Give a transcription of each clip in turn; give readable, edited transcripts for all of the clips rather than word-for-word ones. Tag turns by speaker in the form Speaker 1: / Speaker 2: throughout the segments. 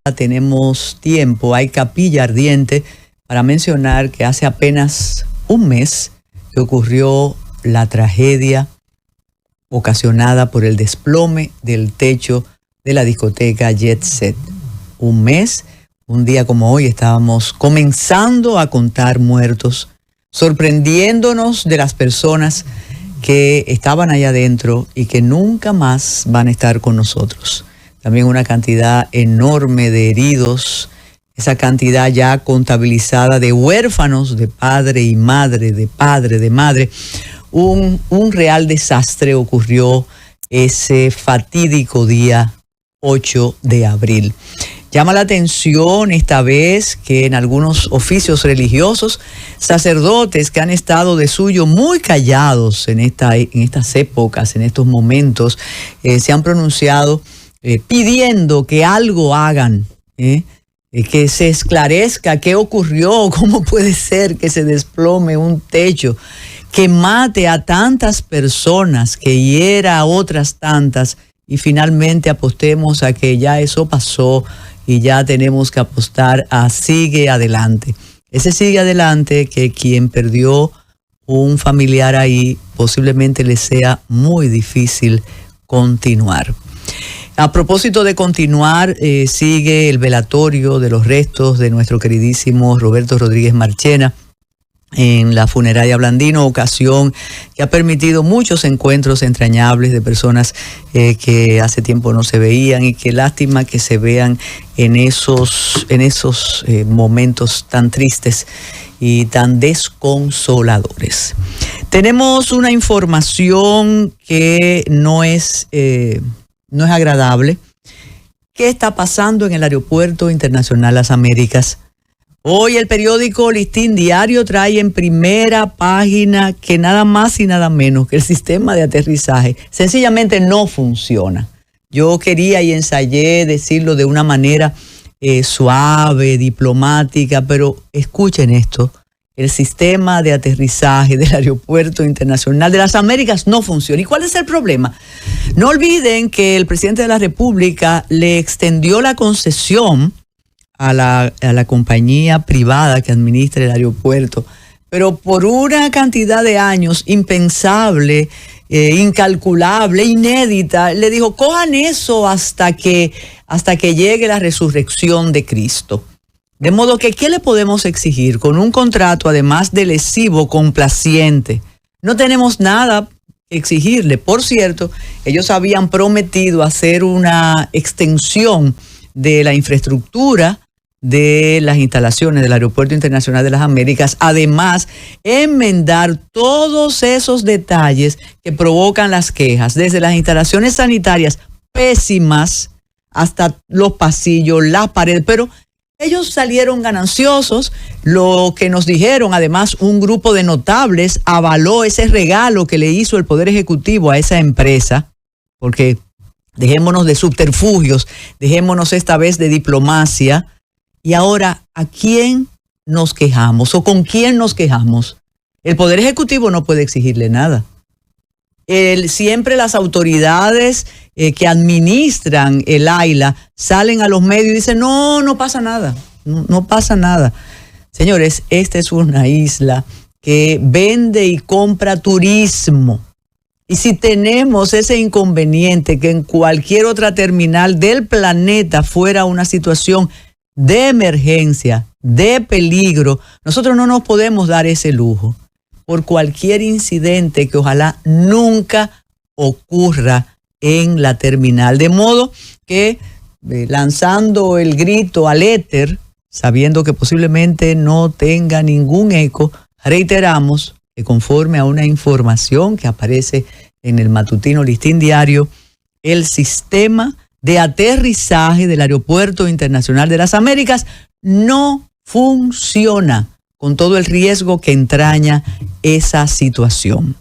Speaker 1: tenemos tiempo, hay capilla ardiente para mencionar que hace apenas un mes que ocurrió la tragedia ocasionada por el desplome del techo de la discoteca Jet Set. Un mes, un día como hoy, estábamos comenzando a contar muertos, sorprendiéndonos de las personas que estaban allá adentro y que nunca más van a estar con nosotros. También una cantidad enorme de heridos, esa cantidad ya contabilizada de huérfanos de padre y madre, de padre, de madre. Un real desastre ocurrió ese fatídico día 8 de abril. Llama la atención esta vez que en algunos oficios religiosos, sacerdotes que han estado de suyo muy callados en estas épocas, en estos momentos, se han pronunciado pidiendo que algo hagan, que se esclarezca qué ocurrió, cómo puede ser que se desplome un techo, que mate a tantas personas, que hiera a otras tantas, y finalmente apostemos a que ya eso pasó y ya tenemos que apostar a sigue adelante. Ese sigue adelante que quien perdió un familiar ahí posiblemente le sea muy difícil continuar. A propósito de continuar, sigue el velatorio de los restos de nuestro queridísimo Roberto Rodríguez Marchena en la funeraria Blandino, ocasión que ha permitido muchos encuentros entrañables de personas que hace tiempo no se veían, y qué lástima que se vean en esos momentos tan tristes y tan desconsoladores. Tenemos una información que no es agradable. ¿Qué está pasando en el Aeropuerto Internacional Las Américas? Hoy el periódico Listín Diario trae en primera página que nada más y nada menos que el sistema de aterrizaje sencillamente no funciona. Yo quería y ensayé decirlo de una manera suave, diplomática, pero escuchen esto. El sistema de aterrizaje del Aeropuerto Internacional de las Américas no funciona. ¿Y cuál es el problema? No olviden que el presidente de la República le extendió la concesión a la compañía privada que administra el aeropuerto, pero por una cantidad de años impensable, incalculable, inédita, le dijo, cojan eso hasta que llegue la resurrección de Cristo. De modo que, ¿qué le podemos exigir con un contrato, además de lesivo, complaciente? No tenemos nada que exigirle. Por cierto, ellos habían prometido hacer una extensión de la infraestructura de las instalaciones del Aeropuerto Internacional de las Américas, además enmendar todos esos detalles que provocan las quejas, desde las instalaciones sanitarias pésimas hasta los pasillos, las paredes, pero ellos salieron gananciosos. Lo que nos dijeron, además, un grupo de notables avaló ese regalo que le hizo el Poder Ejecutivo a esa empresa, porque dejémonos de subterfugios, dejémonos esta vez de diplomacia. Y ahora, ¿a quién nos quejamos o con quién nos quejamos? El Poder Ejecutivo no puede exigirle nada. Siempre las autoridades que administran el AILA salen a los medios y dicen, no pasa nada, no pasa nada. Señores, esta es una isla que vende y compra turismo. Y si tenemos ese inconveniente que en cualquier otra terminal del planeta fuera una situación de emergencia, de peligro, nosotros no nos podemos dar ese lujo por cualquier incidente que ojalá nunca ocurra en la terminal. De modo que, lanzando el grito al éter, sabiendo que posiblemente no tenga ningún eco, reiteramos que conforme a una información que aparece en el matutino Listín Diario, el sistema de aterrizaje del Aeropuerto Internacional de las Américas no funciona, con todo el riesgo que entraña esa situación.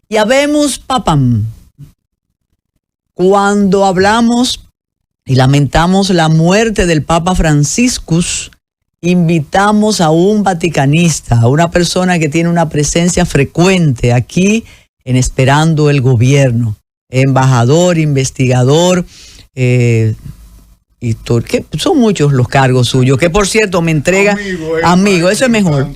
Speaker 1: Y habemos papam. Cuando hablamos y lamentamos la muerte del Papa Franciscus, invitamos a un vaticanista, a una persona que tiene una presencia frecuente aquí en Esperando el Gobierno, embajador, investigador, que son muchos los cargos suyos, que por cierto me entrega, amigo, eso es mejor,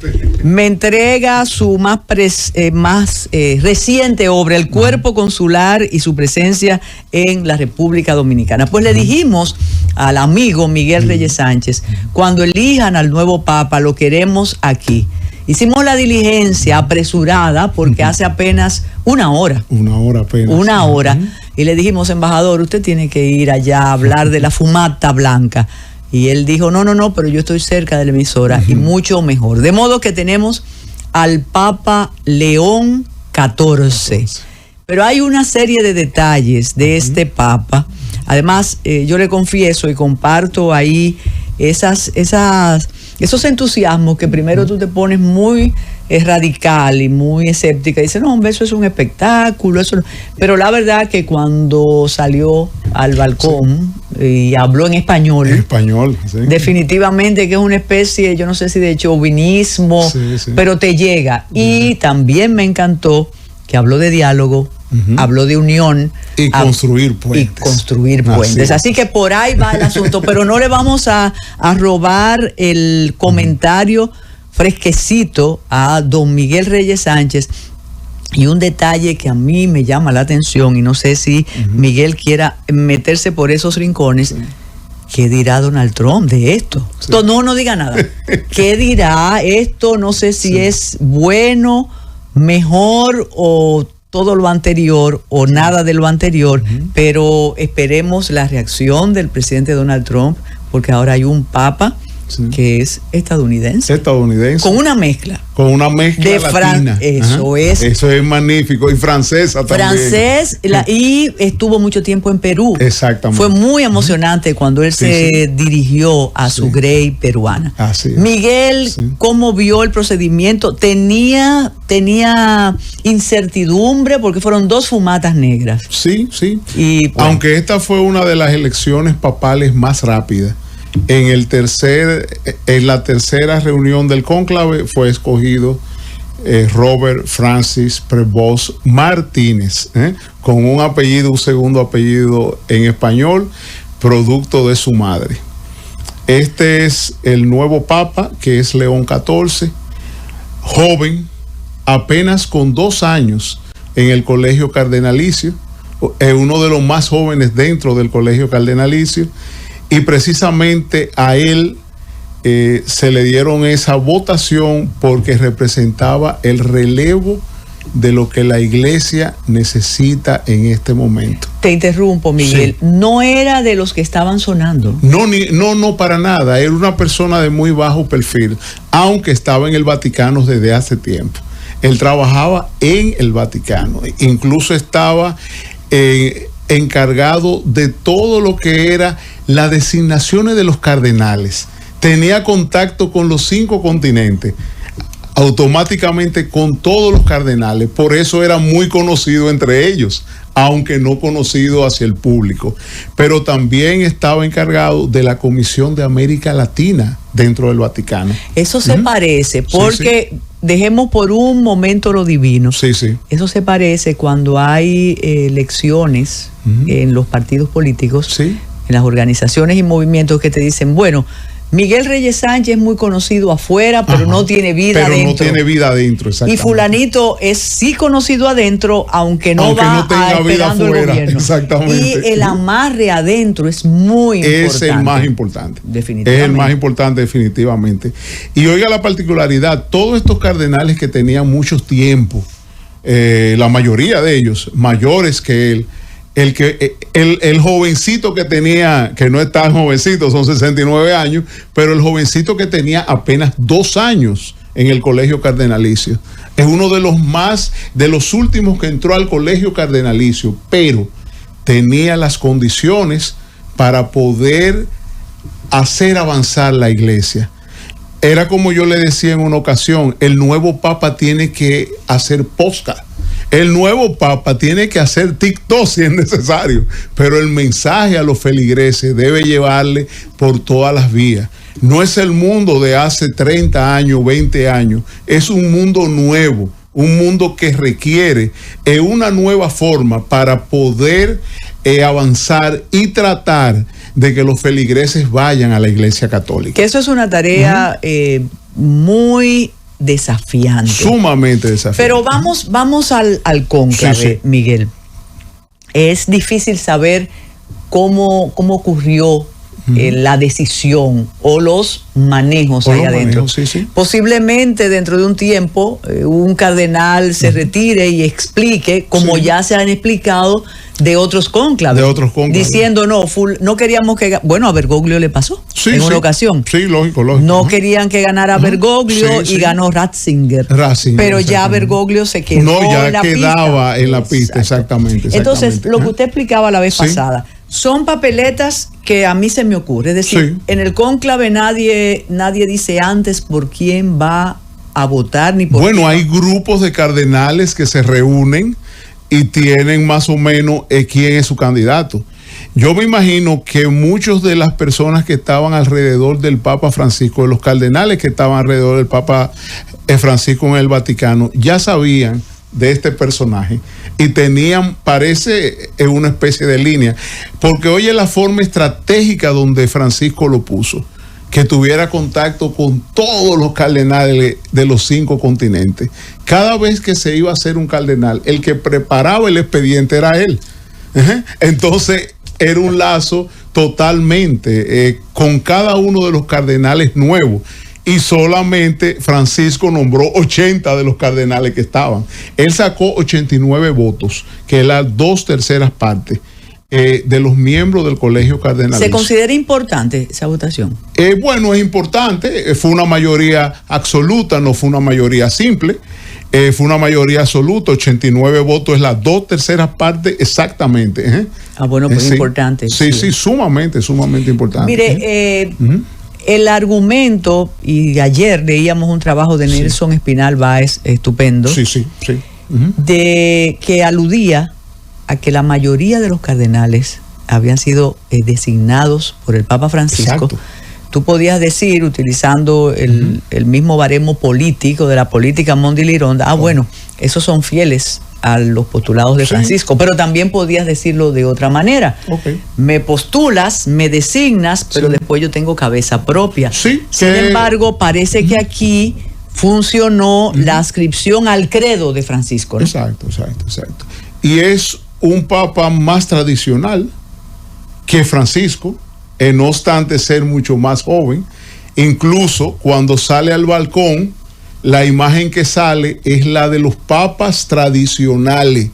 Speaker 1: me entrega su más reciente obra, El cuerpo consular y su presencia en la República Dominicana. Pues le dijimos al amigo Miguel Reyes Sánchez, cuando elijan al nuevo Papa, lo queremos aquí. Hicimos la diligencia apresurada porque hace apenas una hora. Una hora. Y le dijimos, embajador, usted tiene que ir allá a hablar de la fumata blanca. Y él dijo, no, pero yo estoy cerca de la emisora y mucho mejor. De modo que tenemos al Papa León XIV. Pero hay una serie de detalles de este Papa. Además, yo le confieso y comparto ahí esos entusiasmos que primero tú te pones muy radical y muy escéptica. Dice, no, hombre, eso es un espectáculo. Eso no. Pero la verdad que cuando salió al balcón y habló en español,
Speaker 2: sí.
Speaker 1: Definitivamente que es una especie, yo no sé si de chauvinismo, pero te llega. Y también me encantó que habló de diálogo, habló de unión
Speaker 2: y construir puentes.
Speaker 1: Así que por ahí va el asunto, pero no le vamos a robar el comentario fresquecito a don Miguel Reyes Sánchez. Y un detalle que a mí me llama la atención, y no sé si Miguel quiera meterse por esos rincones. ¿Qué dirá Donald Trump de esto? No diga nada. ¿Qué dirá esto? No sé si es bueno, mejor o todo lo anterior o nada de lo anterior, pero esperemos la reacción del presidente Donald Trump, porque ahora hay un papa que es estadounidense.
Speaker 2: Con
Speaker 1: una mezcla.
Speaker 2: De
Speaker 1: latina. Eso
Speaker 2: es magnífico. Y francesa también.
Speaker 1: Y estuvo mucho tiempo en Perú.
Speaker 2: Exactamente.
Speaker 1: Fue muy emocionante cuando él se dirigió a su grey peruana.
Speaker 2: Así es.
Speaker 1: Miguel, ¿cómo vio el procedimiento? Tenía incertidumbre porque fueron 2 fumatas negras.
Speaker 2: Sí.
Speaker 1: Y, bueno,
Speaker 2: aunque esta fue una de las elecciones papales más rápidas. En la tercera reunión del cónclave fue escogido Robert Francis Prevost Martínez, con un segundo apellido en español, producto de su madre. Este es el nuevo Papa, que es León XIV, joven, apenas con 2 años en el colegio cardenalicio, uno de los más jóvenes dentro del colegio cardenalicio. Y precisamente a él se le dieron esa votación porque representaba el relevo de lo que la iglesia necesita en este momento.
Speaker 1: Te interrumpo, Miguel. No era de los que estaban sonando.
Speaker 2: No, para nada. Era una persona de muy bajo perfil, aunque estaba en el Vaticano desde hace tiempo. Él trabajaba en el Vaticano, incluso estaba encargado de todo lo que era las designaciones de los cardenales. Tenía contacto con los 5 continentes, automáticamente con todos los cardenales. Por eso era muy conocido entre ellos, aunque no conocido hacia el público. Pero también estaba encargado de la Comisión de América Latina dentro del Vaticano.
Speaker 1: Eso se parece, porque dejemos por un momento lo divino. Eso se parece cuando hay elecciones en los partidos políticos, en las organizaciones y movimientos que te dicen, bueno, Miguel Reyes Sánchez es muy conocido afuera, pero no tiene vida adentro.
Speaker 2: No tiene vida adentro, exactamente.
Speaker 1: Y fulanito es sí conocido adentro, aunque no
Speaker 2: tenga vida
Speaker 1: esperando
Speaker 2: afuera,
Speaker 1: el gobierno.
Speaker 2: Exactamente.
Speaker 1: Y el amarre adentro es muy importante.
Speaker 2: Es el más importante.
Speaker 1: Definitivamente.
Speaker 2: Es el más importante, definitivamente. Y oiga la particularidad, todos estos cardenales que tenían mucho tiempo, la mayoría de ellos mayores que él, el jovencito que tenía, que no es tan jovencito, son 69 años, pero el jovencito que tenía apenas 2 años en el colegio cardenalicio, es uno de los últimos que entró al colegio cardenalicio, pero tenía las condiciones para poder hacer avanzar la iglesia. Era como yo le decía en una ocasión, el nuevo Papa tiene que hacer podcast. El nuevo Papa tiene que hacer TikTok si es necesario, pero el mensaje a los feligreses debe llevarle por todas las vías. No es el mundo de hace 30 años, 20 años, es un mundo nuevo, un mundo que requiere una nueva forma para poder avanzar y tratar de que los feligreses vayan a la Iglesia Católica.
Speaker 1: Que eso es una tarea muy desafiante.
Speaker 2: Sumamente desafiante.
Speaker 1: Pero vamos al cónclave, sí. Miguel. Es difícil saber cómo ocurrió la decisión o los manejos ahí adentro.
Speaker 2: Sí.
Speaker 1: Posiblemente dentro de un tiempo un cardenal se retire y explique, como ya se han explicado de otros cónclaves. Diciendo, no queríamos que... Bueno, a Bergoglio le pasó en una ocasión.
Speaker 2: Sí, lógico.
Speaker 1: No querían que ganara Bergoglio y ganó Ratzinger. Pero ya Bergoglio se quedó
Speaker 2: en la pista. Quedaba en la pista, exactamente.
Speaker 1: Entonces, lo que usted explicaba la vez pasada, son papeletas que a mí se me ocurre. Es decir, en el cónclave nadie dice antes por quién va a votar ni por
Speaker 2: quién. Hay grupos de cardenales que se reúnen y tienen más o menos quién es su candidato. Yo me imagino que muchos de las personas que estaban alrededor del Papa Francisco, de los cardenales que estaban alrededor del Papa Francisco en el Vaticano, ya sabían de este personaje y tenían, parece, una especie de línea, porque oye la forma estratégica donde Francisco lo puso, que tuviera contacto con todos los cardenales de los 5 continentes. Cada vez que se iba a hacer un cardenal, el que preparaba el expediente era él. Entonces era un lazo totalmente con cada uno de los cardenales nuevos. Y solamente Francisco nombró 80 de los cardenales que estaban. Él sacó 89 votos, que es las 2/3 partes de los miembros del colegio cardenal.
Speaker 1: ¿Se considera importante esa votación?
Speaker 2: Bueno, es importante. Fue una mayoría absoluta, no fue una mayoría simple. Fue una mayoría absoluta. 89 votos es las 2/3 partes exactamente.
Speaker 1: Bueno, pues importante.
Speaker 2: Sí, sumamente importante.
Speaker 1: Mire, el argumento, y ayer leíamos un trabajo de Nelson Espinal Báez, estupendo, de que aludía a que la mayoría de los cardenales habían sido designados por el Papa Francisco.
Speaker 2: Exacto.
Speaker 1: Tú podías decir, utilizando el mismo baremo político de la política Mondilironda, bueno, esos son fieles a los postulados de Francisco, pero también podías decirlo de otra manera. Me postulas, me designas, pero después yo tengo cabeza propia. Sin embargo, parece que aquí funcionó la adscripción al credo de Francisco, ¿no?
Speaker 2: Exacto. Y es un papa más tradicional que Francisco, no obstante ser mucho más joven. Incluso cuando sale al balcón, la imagen que sale es la de los papas tradicionales.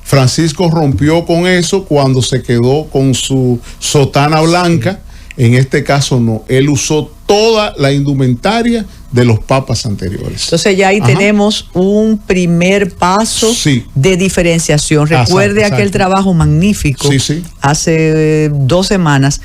Speaker 2: Francisco rompió con eso cuando se quedó con su sotana blanca. En este caso no, él usó toda la indumentaria de los papas anteriores.
Speaker 1: Entonces ya ahí tenemos un primer paso de diferenciación. Recuerde aquel trabajo magnífico hace 2 semanas.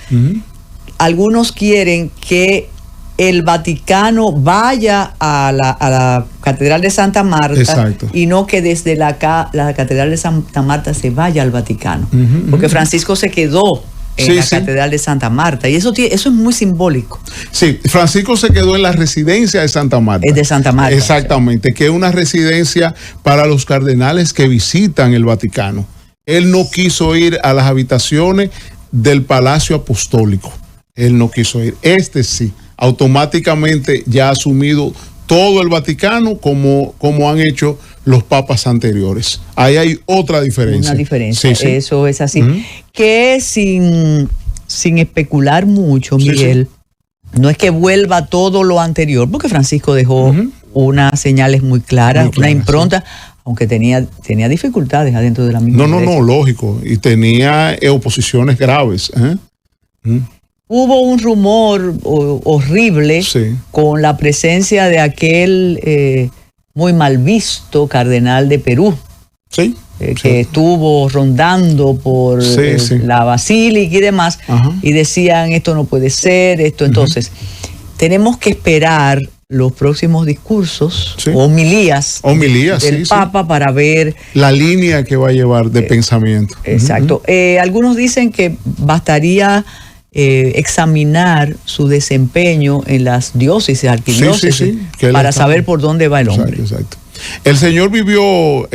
Speaker 1: Algunos quieren que el Vaticano vaya a la Catedral de Santa Marta y no que desde la Catedral de Santa Marta se vaya al Vaticano. Porque Francisco se quedó en la Catedral de Santa Marta y eso es muy simbólico.
Speaker 2: Sí, Francisco se quedó en la residencia de Santa Marta.
Speaker 1: Es de Santa Marta.
Speaker 2: Exactamente, que es una residencia para los cardenales que visitan el Vaticano. Él no quiso ir a las habitaciones del Palacio Apostólico. Él no quiso ir. Sí. Automáticamente ya ha asumido todo el Vaticano como han hecho los papas anteriores. Ahí hay otra diferencia.
Speaker 1: Una diferencia, eso es así. Que sin especular mucho, Miguel, no es que vuelva todo lo anterior, porque Francisco dejó unas señales muy claras, una impronta, aunque tenía dificultades adentro de la misma iglesia.
Speaker 2: No, lógico, y tenía oposiciones graves.
Speaker 1: Hubo un rumor horrible con la presencia de aquel muy mal visto cardenal de Perú, que estuvo rondando por la basílica y demás, y decían esto no puede ser, entonces tenemos que esperar los próximos discursos, homilías del Papa para ver
Speaker 2: la línea que va a llevar de pensamiento.
Speaker 1: Exacto. Algunos dicen que bastaría examinar su desempeño en las diócesis, arquidiócesis, para saber por dónde va el hombre.
Speaker 2: Exacto. El señor vivió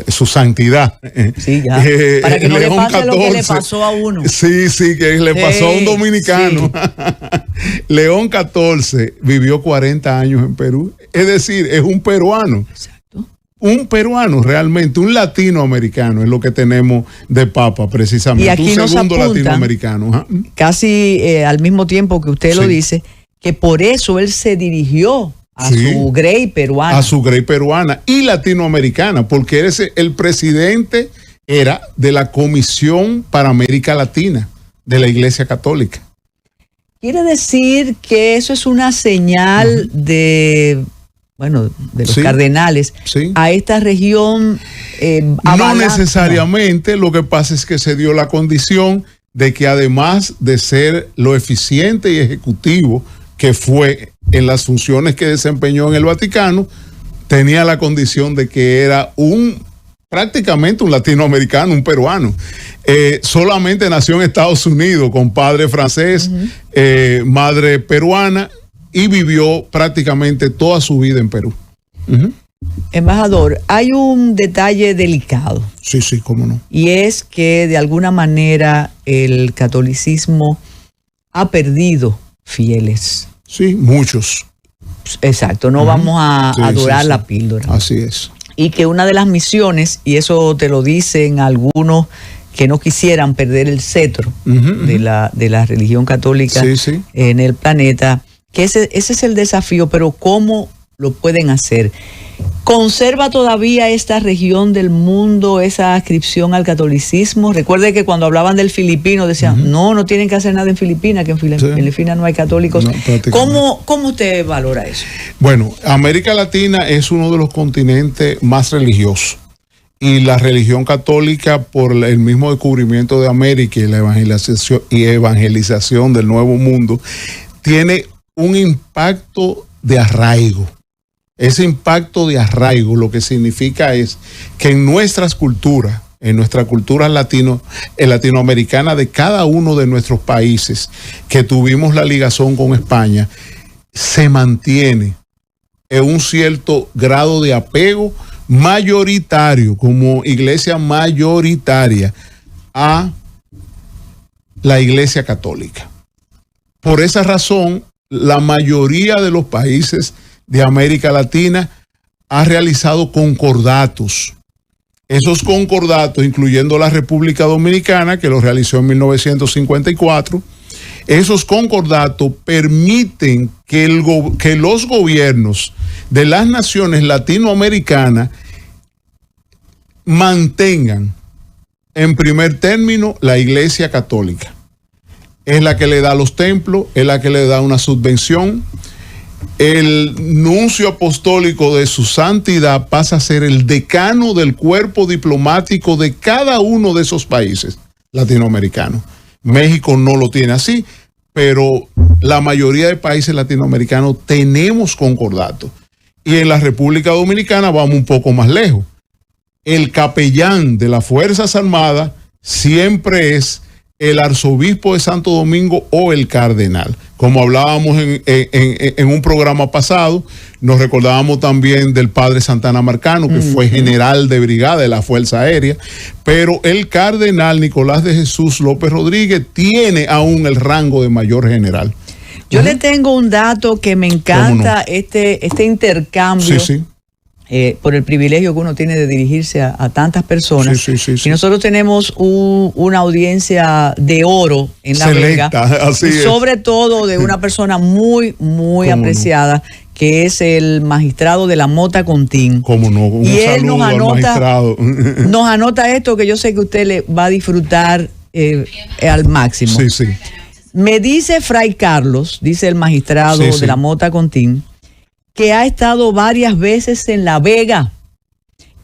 Speaker 2: su santidad.
Speaker 1: Sí, ya. Para que no le pase lo que le pasó a uno.
Speaker 2: Sí, que le pasó a un dominicano. Sí. León XIV vivió 40 años en Perú. Es decir, es un peruano.
Speaker 1: Exacto.
Speaker 2: Un peruano realmente, un latinoamericano es lo que tenemos de papa precisamente.
Speaker 1: Y aquí
Speaker 2: un segundo latinoamericano.
Speaker 1: Casi al mismo tiempo que usted lo dice, que por eso él se dirigió a su grey peruana.
Speaker 2: A su grey peruana y latinoamericana, porque el presidente era de la Comisión para América Latina de la Iglesia Católica.
Speaker 1: Quiere decir que eso es una señal de los cardenales a esta región.
Speaker 2: No necesariamente, lo que pasa es que se dio la condición de que además de ser lo eficiente y ejecutivo que fue en las funciones que desempeñó en el Vaticano, tenía la condición de que era prácticamente un latinoamericano, un peruano. Solamente nació en Estados Unidos con padre francés, madre peruana, y vivió prácticamente toda su vida en Perú.
Speaker 1: Embajador, hay un detalle delicado.
Speaker 2: Sí, cómo no.
Speaker 1: Y es que de alguna manera el catolicismo ha perdido fieles.
Speaker 2: Sí, muchos.
Speaker 1: Exacto, no vamos a adorar la píldora.
Speaker 2: Así es.
Speaker 1: Y que una de las misiones, y eso te lo dicen algunos que no quisieran perder el cetro de la religión católica en el planeta, que ese es el desafío, pero ¿cómo lo pueden hacer? ¿Conserva todavía esta región del mundo esa adscripción al catolicismo? Recuerde que cuando hablaban del filipino decían, no tienen que hacer nada en Filipinas, que en Filipinas no hay católicos. No, ¿Cómo usted valora eso? Bueno,
Speaker 2: América Latina es uno de los continentes más religiosos. Y la religión católica, por el mismo descubrimiento de América y la evangelización del Nuevo Mundo, tiene un impacto de arraigo. Ese impacto de arraigo lo que significa es que en nuestras culturas, en nuestra cultura latinoamericana de cada uno de nuestros países que tuvimos la ligación con España, se mantiene en un cierto grado de apego mayoritario, como iglesia mayoritaria, a la Iglesia Católica. Por esa razón, la mayoría de los países de América Latina ha realizado concordatos. Esos concordatos, incluyendo la República Dominicana, que lo realizó en 1954, esos concordatos permiten que los gobiernos de las naciones latinoamericanas mantengan, en primer término, la Iglesia Católica. Es la que le da los templos, es la que le da una subvención. El nuncio apostólico de su santidad pasa a ser el decano del cuerpo diplomático de cada uno de esos países latinoamericanos. México no lo tiene así, pero la mayoría de países latinoamericanos tenemos concordato. Y en la República Dominicana vamos un poco más lejos. El capellán de las Fuerzas Armadas siempre es el arzobispo de Santo Domingo o el cardenal. Como hablábamos en un programa pasado, nos recordábamos también del padre Santana Marcano, que fue general de brigada de la Fuerza Aérea, pero el cardenal Nicolás de Jesús López Rodríguez tiene aún el rango de mayor general.
Speaker 1: Yo le tengo un dato que me encanta, este intercambio. Por el privilegio que uno tiene de dirigirse a tantas personas. Y nosotros tenemos una audiencia de oro en La Vega, y sobre todo de una persona muy apreciada, que es el magistrado de la Mota Contín.
Speaker 2: ¿Cómo no? Un
Speaker 1: y él nos anota esto que yo sé que usted le va a disfrutar al máximo. Me dice Fray Carlos, dice el magistrado de la Mota Contín, que ha estado varias veces en La Vega,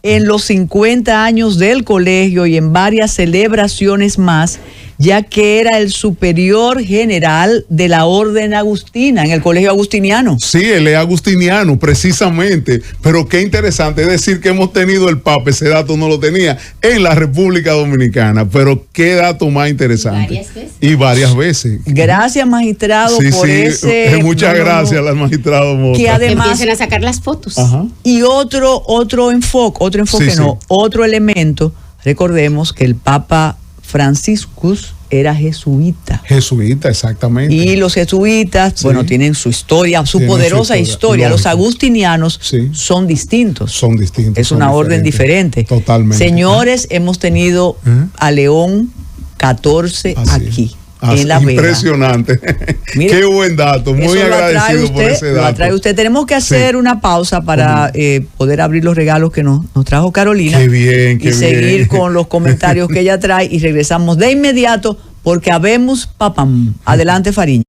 Speaker 1: en los 50 años del colegio y en varias celebraciones más, ya que era el superior general de la Orden Agustina en el Colegio Agustiniano.
Speaker 2: Sí, él es agustiniano, precisamente. Pero qué interesante, es decir, que hemos tenido el Papa, ese dato no lo tenía, en la República Dominicana. Pero qué dato más interesante.
Speaker 3: Varias veces.
Speaker 2: Y varias veces.
Speaker 1: Gracias, magistrado, por ese.
Speaker 2: Muchas gracias al magistrado Mota.
Speaker 1: Que además
Speaker 3: empiecen a sacar las fotos.
Speaker 2: Ajá.
Speaker 1: Y otro enfoque, otro elemento. Recordemos que el Papa Franciscus era jesuita.
Speaker 2: Jesuita, exactamente.
Speaker 1: Y los jesuitas, tienen su historia, su poderosa historia. Los agustinianos son distintos.
Speaker 2: Son distintos.
Speaker 1: Es una orden diferente.
Speaker 2: Totalmente.
Speaker 1: Señores, hemos tenido a León XIV aquí. En La Vega.
Speaker 2: Impresionante.
Speaker 1: Mire,
Speaker 2: qué buen dato. Muy agradecido por ese dato.
Speaker 1: Lo trae usted. Tenemos que hacer una pausa para poder abrir los regalos que nos trajo Carolina.
Speaker 2: Qué bien,
Speaker 1: y seguir con los comentarios que ella trae. Y regresamos de inmediato porque habemos papam. Adelante, Fariña.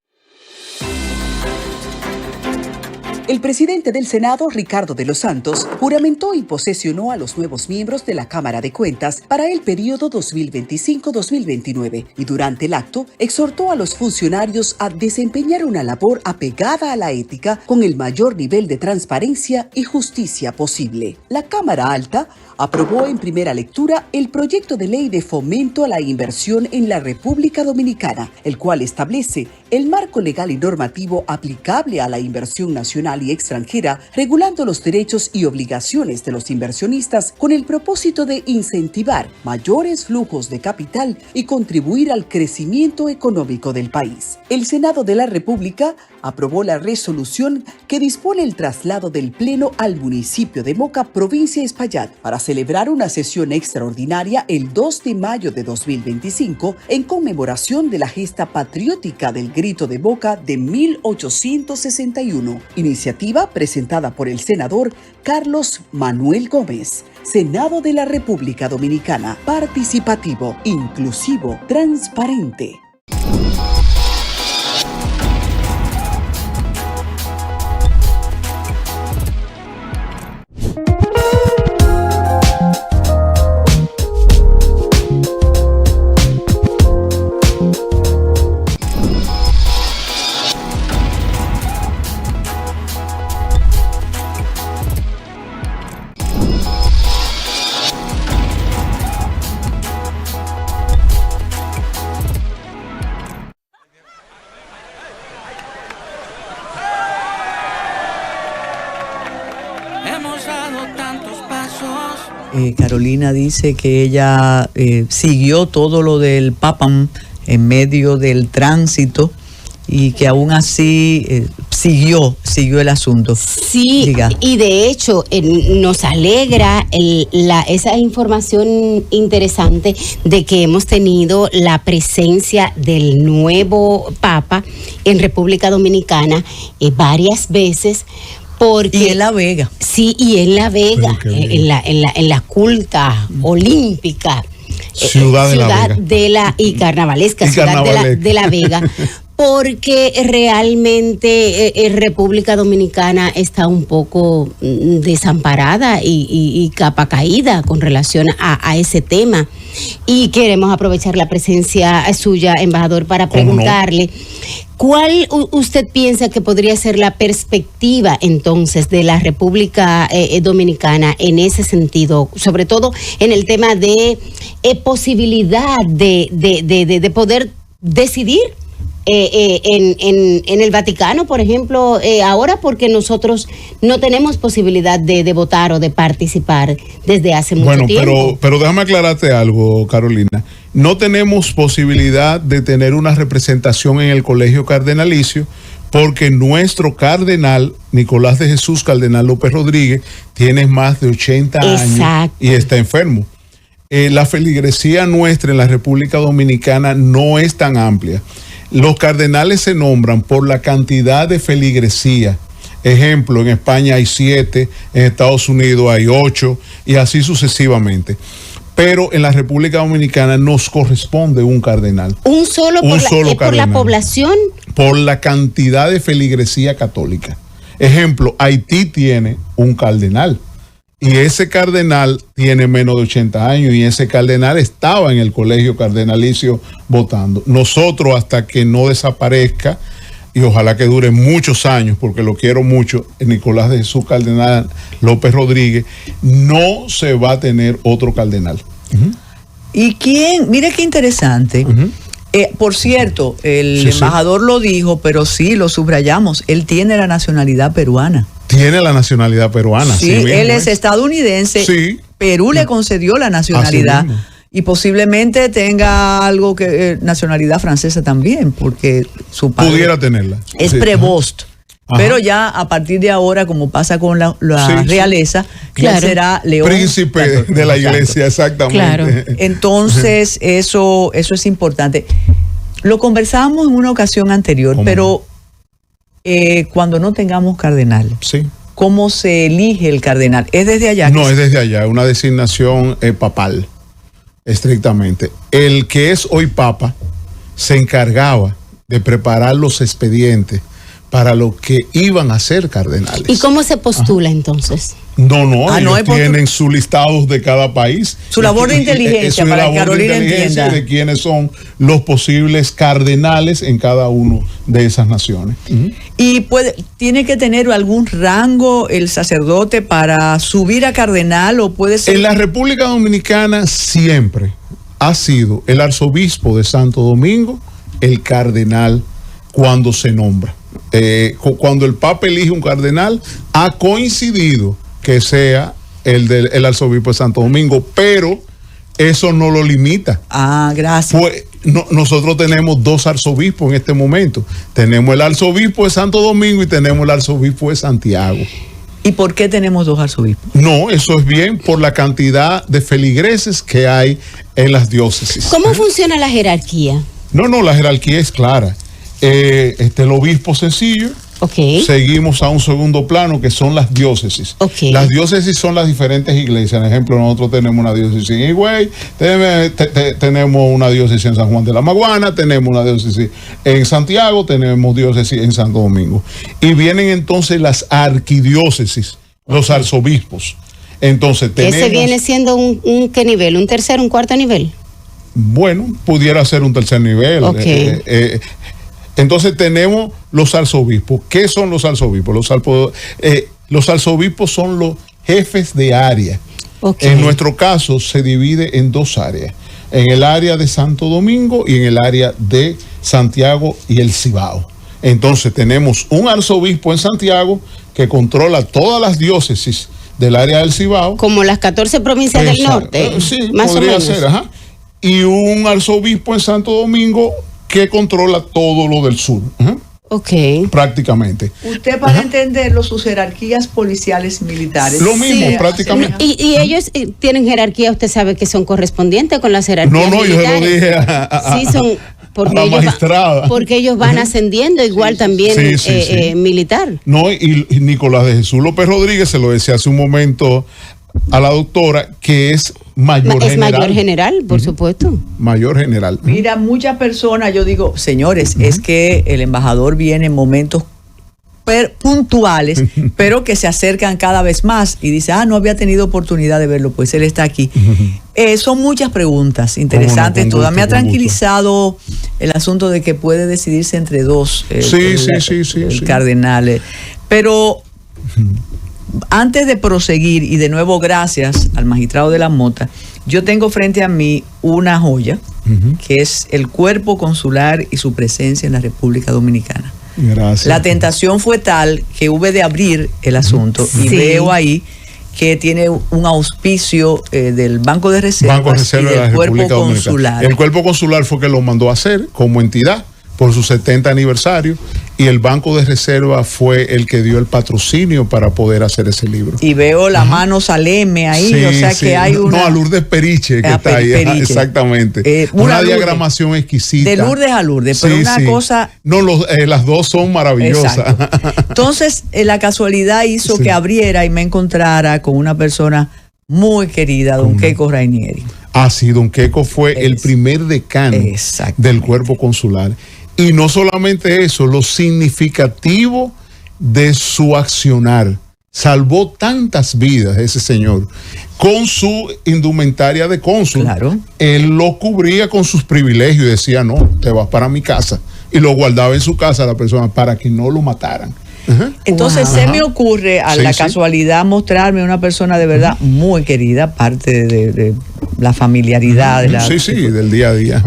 Speaker 4: El presidente del Senado, Ricardo de los Santos, juramentó y posesionó a los nuevos miembros de la Cámara de Cuentas para el periodo 2025-2029 y durante el acto exhortó a los funcionarios a desempeñar una labor apegada a la ética con el mayor nivel de transparencia y justicia posible. La Cámara Alta aprobó en primera lectura el proyecto de ley de fomento a la inversión en la República Dominicana, el cual establece el marco legal y normativo aplicable a la inversión nacional y extranjera, regulando los derechos y obligaciones de los inversionistas con el propósito de incentivar mayores flujos de capital y contribuir al crecimiento económico del país. El Senado de la República aprobó la resolución que dispone el traslado del Pleno al municipio de Moca, provincia de Espaillat, para celebrar una sesión extraordinaria el 2 de mayo de 2025 en conmemoración de la gesta patriótica del Grito de Moca de 1861. Iniciativa presentada por el senador Carlos Manuel Gómez. Senado de la República Dominicana. Participativo, inclusivo, transparente.
Speaker 1: Carolina dice que ella siguió todo lo del papam en medio del tránsito y que aún así siguió el asunto.
Speaker 3: Sí,
Speaker 1: diga.
Speaker 3: Y de hecho nos alegra esa información interesante de que hemos tenido la presencia del nuevo Papa en República Dominicana varias veces. Porque,
Speaker 1: y en La Vega.
Speaker 3: Sí, y en La Vega, en la culta olímpica
Speaker 2: ciudad
Speaker 3: y carnavalesca ciudad de La Vega. Porque realmente República Dominicana está un poco desamparada y capa caída con relación a ese tema. Y queremos aprovechar la presencia suya, embajador, para preguntarle ¿cuál usted piensa que podría ser la perspectiva entonces de la República Dominicana en ese sentido, sobre todo en el tema de posibilidad de poder decidir en el Vaticano, por ejemplo, ahora, porque nosotros no tenemos posibilidad de votar o de participar desde hace mucho tiempo?
Speaker 2: Pero déjame aclararte algo, Carolina. No tenemos posibilidad de tener una representación en el Colegio Cardenalicio porque nuestro cardenal, Nicolás de Jesús Cardenal López Rodríguez, tiene más de 80 años y está enfermo. La feligresía nuestra en la República Dominicana no es tan amplia. Los cardenales se nombran por la cantidad de feligresía. Ejemplo, en España hay 7, en Estados Unidos hay 8 y así sucesivamente. Pero en la República Dominicana nos corresponde un cardenal.
Speaker 3: ¿Un solo cardenal? ¿Por la población?
Speaker 2: Por la cantidad de feligresía católica. Ejemplo, Haití tiene un cardenal Y ese cardenal tiene menos de 80 años y ese cardenal estaba en el colegio cardenalicio votando. Nosotros, hasta que no desaparezca, y ojalá que dure muchos años, porque lo quiero mucho, Nicolás de Jesús Cardenal López Rodríguez, no se va a tener otro cardenal.
Speaker 1: ¿Y quién? Mire qué interesante. Por cierto, el embajador lo dijo, pero sí, lo subrayamos, él tiene la nacionalidad peruana.
Speaker 2: Tiene la nacionalidad peruana.
Speaker 1: Sí, él es estadounidense.
Speaker 2: Sí.
Speaker 1: Perú le concedió la nacionalidad. Y posiblemente tenga algo que nacionalidad francesa también, porque su padre
Speaker 2: pudiera tenerla.
Speaker 1: Es Prevost. Pero ya a partir de ahora, como pasa con la realeza, ya será León.
Speaker 2: Príncipe de la iglesia, exactamente.
Speaker 3: Claro.
Speaker 1: Entonces, eso es importante. Lo conversábamos en una ocasión anterior, pero cuando no tengamos cardenal, ¿cómo se elige el cardenal? ¿Es desde allá?
Speaker 2: No, es desde allá, una designación papal, estrictamente. El que es hoy papa se encargaba de preparar los expedientes para los que iban a ser cardenales.
Speaker 3: ¿Y cómo se postula entonces?
Speaker 2: No, ellos tienen sus listados de cada país.
Speaker 1: Su labor de inteligencia, para que Carolina entienda.
Speaker 2: De quiénes son los posibles cardenales en cada uno de esas naciones.
Speaker 1: ¿Y tiene que tener algún rango el sacerdote para subir a cardenal o puede ser?
Speaker 2: En la República Dominicana siempre ha sido el arzobispo de Santo Domingo el cardenal cuando se nombra. Cuando el Papa elige un cardenal, ha coincidido que sea el arzobispo de Santo Domingo, pero eso no lo limita.
Speaker 1: Gracias.
Speaker 2: Pues, nosotros tenemos 2 arzobispos en este momento. Tenemos el arzobispo de Santo Domingo y tenemos el arzobispo de Santiago.
Speaker 1: ¿Y por qué tenemos 2 arzobispos?
Speaker 2: No, eso es bien por la cantidad de feligreses que hay en las diócesis.
Speaker 3: ¿Cómo funciona la jerarquía?
Speaker 2: No, la jerarquía es clara. El obispo sencillo, seguimos a un segundo plano que son las diócesis. Las diócesis son las diferentes iglesias. Por ejemplo, nosotros tenemos una diócesis en Higüey, tenemos una diócesis en San Juan de la Maguana, tenemos una diócesis en Santiago, tenemos diócesis en Santo Domingo. Y vienen entonces las arquidiócesis, los arzobispos. Entonces tenemos...
Speaker 3: ¿Ese viene siendo un qué nivel? ¿Un tercer, un cuarto nivel?
Speaker 2: Bueno, pudiera ser un tercer nivel. Entonces tenemos los arzobispos. ¿Qué son los arzobispos? Los arzobispos son los jefes de área. En nuestro caso se divide en 2 áreas. En el área de Santo Domingo y en el área de Santiago y el Cibao. Entonces tenemos un arzobispo en Santiago que controla todas las diócesis del área del Cibao.
Speaker 3: Como las 14 provincias del norte.
Speaker 2: Sí,
Speaker 3: más
Speaker 2: podría
Speaker 3: o menos
Speaker 2: ser. Y un arzobispo en Santo Domingo que controla todo lo del sur. Prácticamente.
Speaker 1: Usted, para entenderlo, sus jerarquías policiales y militares.
Speaker 2: Lo mismo, prácticamente.
Speaker 3: Y ellos tienen jerarquía, usted sabe que son correspondientes con las jerarquías militares.
Speaker 2: Yo se lo dije a la magistrada.
Speaker 3: Porque ellos van ascendiendo igual también militar.
Speaker 2: No, y Nicolás de Jesús López Rodríguez se lo decía hace un momento a la doctora, que es mayor general. Es
Speaker 3: mayor general, por supuesto.
Speaker 2: Mayor general.
Speaker 1: Mira, muchas personas, yo digo, señores, es que el embajador viene en momentos puntuales, pero que se acercan cada vez más y dice, no había tenido oportunidad de verlo, pues él está aquí. Son muchas preguntas interesantes, todas. Me ha tranquilizado el asunto de que puede decidirse entre 2 cardenales. Pero antes de proseguir, y de nuevo gracias al magistrado de la Mota, yo tengo frente a mí una joya, que es el cuerpo consular y su presencia en la República Dominicana.
Speaker 2: Gracias.
Speaker 1: La tentación fue tal que hube de abrir el asunto y veo ahí que tiene un auspicio del Banco de Reservas y del cuerpo consular.
Speaker 2: El cuerpo consular fue que lo mandó a hacer como entidad por su 70 aniversario, y el Banco de Reserva fue el que dio el patrocinio para poder hacer ese libro.
Speaker 1: Y veo la mano Saleme ahí, que hay una...
Speaker 2: No, a Lourdes Periche, que está ahí, exactamente. Una diagramación exquisita.
Speaker 1: De Lourdes a Lourdes, pero una cosa...
Speaker 2: No, las 2 son maravillosas.
Speaker 1: Entonces, la casualidad hizo que abriera y me encontrara con una persona muy querida, don Keiko Rainieri.
Speaker 2: Don Keiko fue el primer decano del cuerpo consular. Y no solamente eso, lo significativo de su accionar salvó tantas vidas ese señor con su indumentaria de cónsul.
Speaker 1: Claro.
Speaker 2: Él lo cubría con sus privilegios y decía, no, te vas para mi casa. Y lo guardaba en su casa la persona para que no lo mataran.
Speaker 1: Entonces se me ocurre a la casualidad mostrarme una persona de verdad muy querida, parte de la familiaridad.
Speaker 2: Del día a día.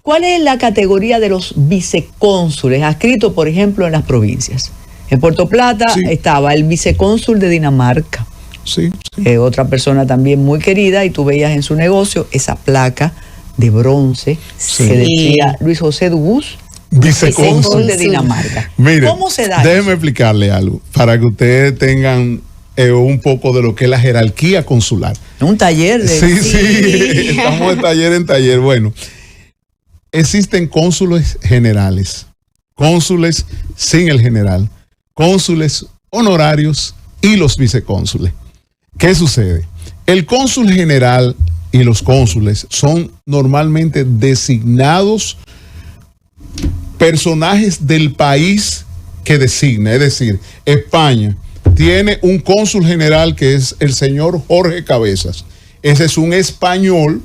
Speaker 1: ¿Cuál es la categoría de los vicecónsules adscritos, por ejemplo, en las provincias? En Puerto Plata estaba el vicecónsul de Dinamarca. Otra persona también muy querida, y tú veías en su negocio esa placa de bronce que decía Luis José Dubús, vicecónsul de Dinamarca.
Speaker 2: Mire,
Speaker 1: ¿cómo se da
Speaker 2: déjeme explicarle algo para que ustedes tengan un poco de lo que es la jerarquía consular.
Speaker 1: Un taller de...
Speaker 2: Sí, estamos de taller en taller. Bueno, existen cónsules generales, cónsules sin el general, cónsules honorarios y los vicecónsules. ¿Qué sucede? El cónsul general y los cónsules son normalmente designados personajes del país que designa. Es decir, España tiene un cónsul general que es el señor Jorge Cabezas. Ese es un español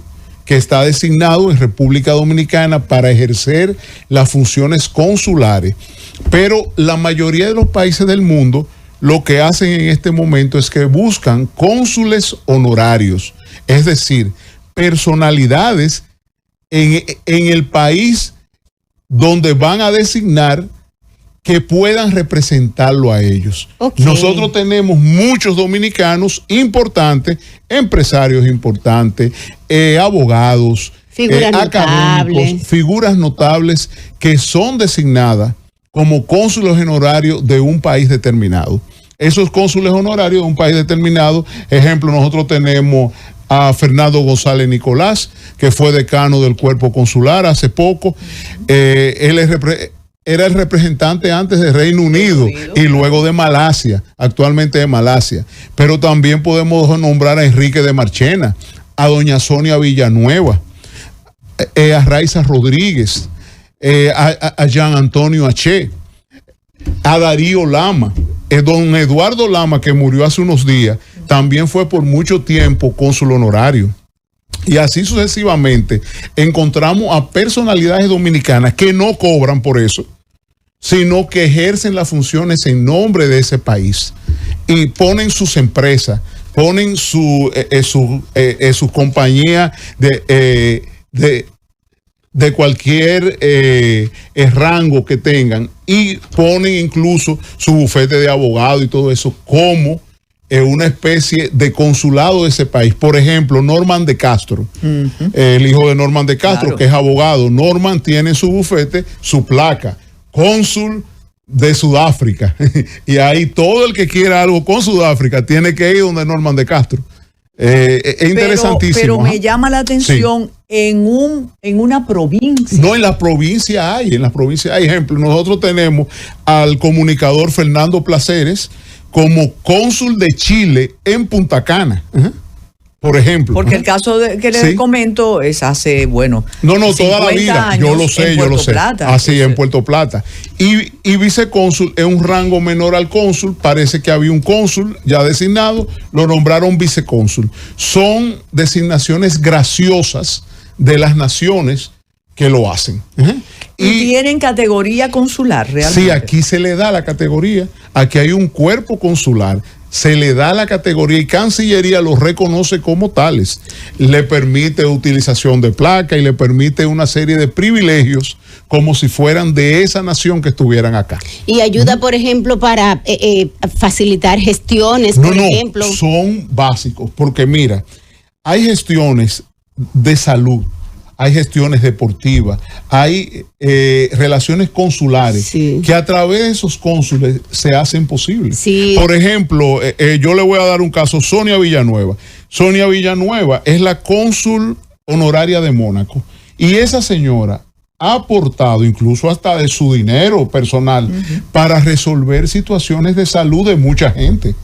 Speaker 2: que está designado en República Dominicana para ejercer las funciones consulares. Pero la mayoría de los países del mundo lo que hacen en este momento es que buscan cónsules honorarios, es decir, personalidades en el país donde van a designar que puedan representarlo a ellos. Nosotros tenemos muchos dominicanos importantes, empresarios importantes, abogados, académicos, figuras notables que son designadas como cónsules honorarios de un país determinado. Esos cónsules honorarios de un país determinado, ejemplo, nosotros tenemos a Fernando González Nicolás, que fue decano del cuerpo consular hace poco. Él era el representante antes de Reino Unido y luego de Malasia, actualmente de Malasia. Pero también podemos nombrar a Enrique de Marchena, a doña Sonia Villanueva, a Raiza Rodríguez, a Jean Antonio H., a Darío Lama, don Eduardo Lama, que murió hace unos días, también fue por mucho tiempo cónsul honorario. Y así sucesivamente encontramos a personalidades dominicanas que no cobran por eso, sino que ejercen las funciones en nombre de ese país y ponen sus empresas, ponen su compañía de cualquier rango que tengan, y ponen incluso su bufete de abogado y todo eso como una especie de consulado de ese país. Por ejemplo, Norman de Castro, el hijo de Norman de Castro, que es abogado. Norman tiene su bufete, su placa, cónsul de Sudáfrica. Y ahí todo el que quiera algo con Sudáfrica tiene que ir donde Norman de Castro. Es interesantísimo.
Speaker 1: Pero me llama la atención en una provincia.
Speaker 2: No, en las provincias hay, ejemplo, nosotros tenemos al comunicador Fernando Placeres como cónsul de Chile en Punta Cana. Por ejemplo.
Speaker 1: Porque el caso que les comento es hace,
Speaker 2: No, toda la vida. Yo lo sé.
Speaker 1: Plata,
Speaker 2: así, en Puerto Plata. Y vicecónsul es un rango menor al cónsul. Parece que había un cónsul ya designado, lo nombraron vicecónsul. Son designaciones graciosas de las naciones que lo hacen.
Speaker 1: Y tienen categoría consular, realmente.
Speaker 2: Sí, aquí se le da la categoría. Aquí hay un cuerpo consular. Se le da la categoría y Cancillería los reconoce como tales. Le permite utilización de placa y le permite una serie de privilegios como si fueran de esa nación que estuvieran acá.
Speaker 3: Y ayuda, por ejemplo, para facilitar gestiones, por ejemplo.
Speaker 2: Son básicos, porque mira, hay gestiones de salud, hay gestiones deportivas, hay relaciones consulares que a través de esos cónsules se hacen posibles. Por ejemplo, yo le voy a dar un caso, Sonia Villanueva. Sonia Villanueva es la cónsul honoraria de Mónaco y esa señora ha aportado incluso hasta de su dinero personal para resolver situaciones de salud de mucha gente.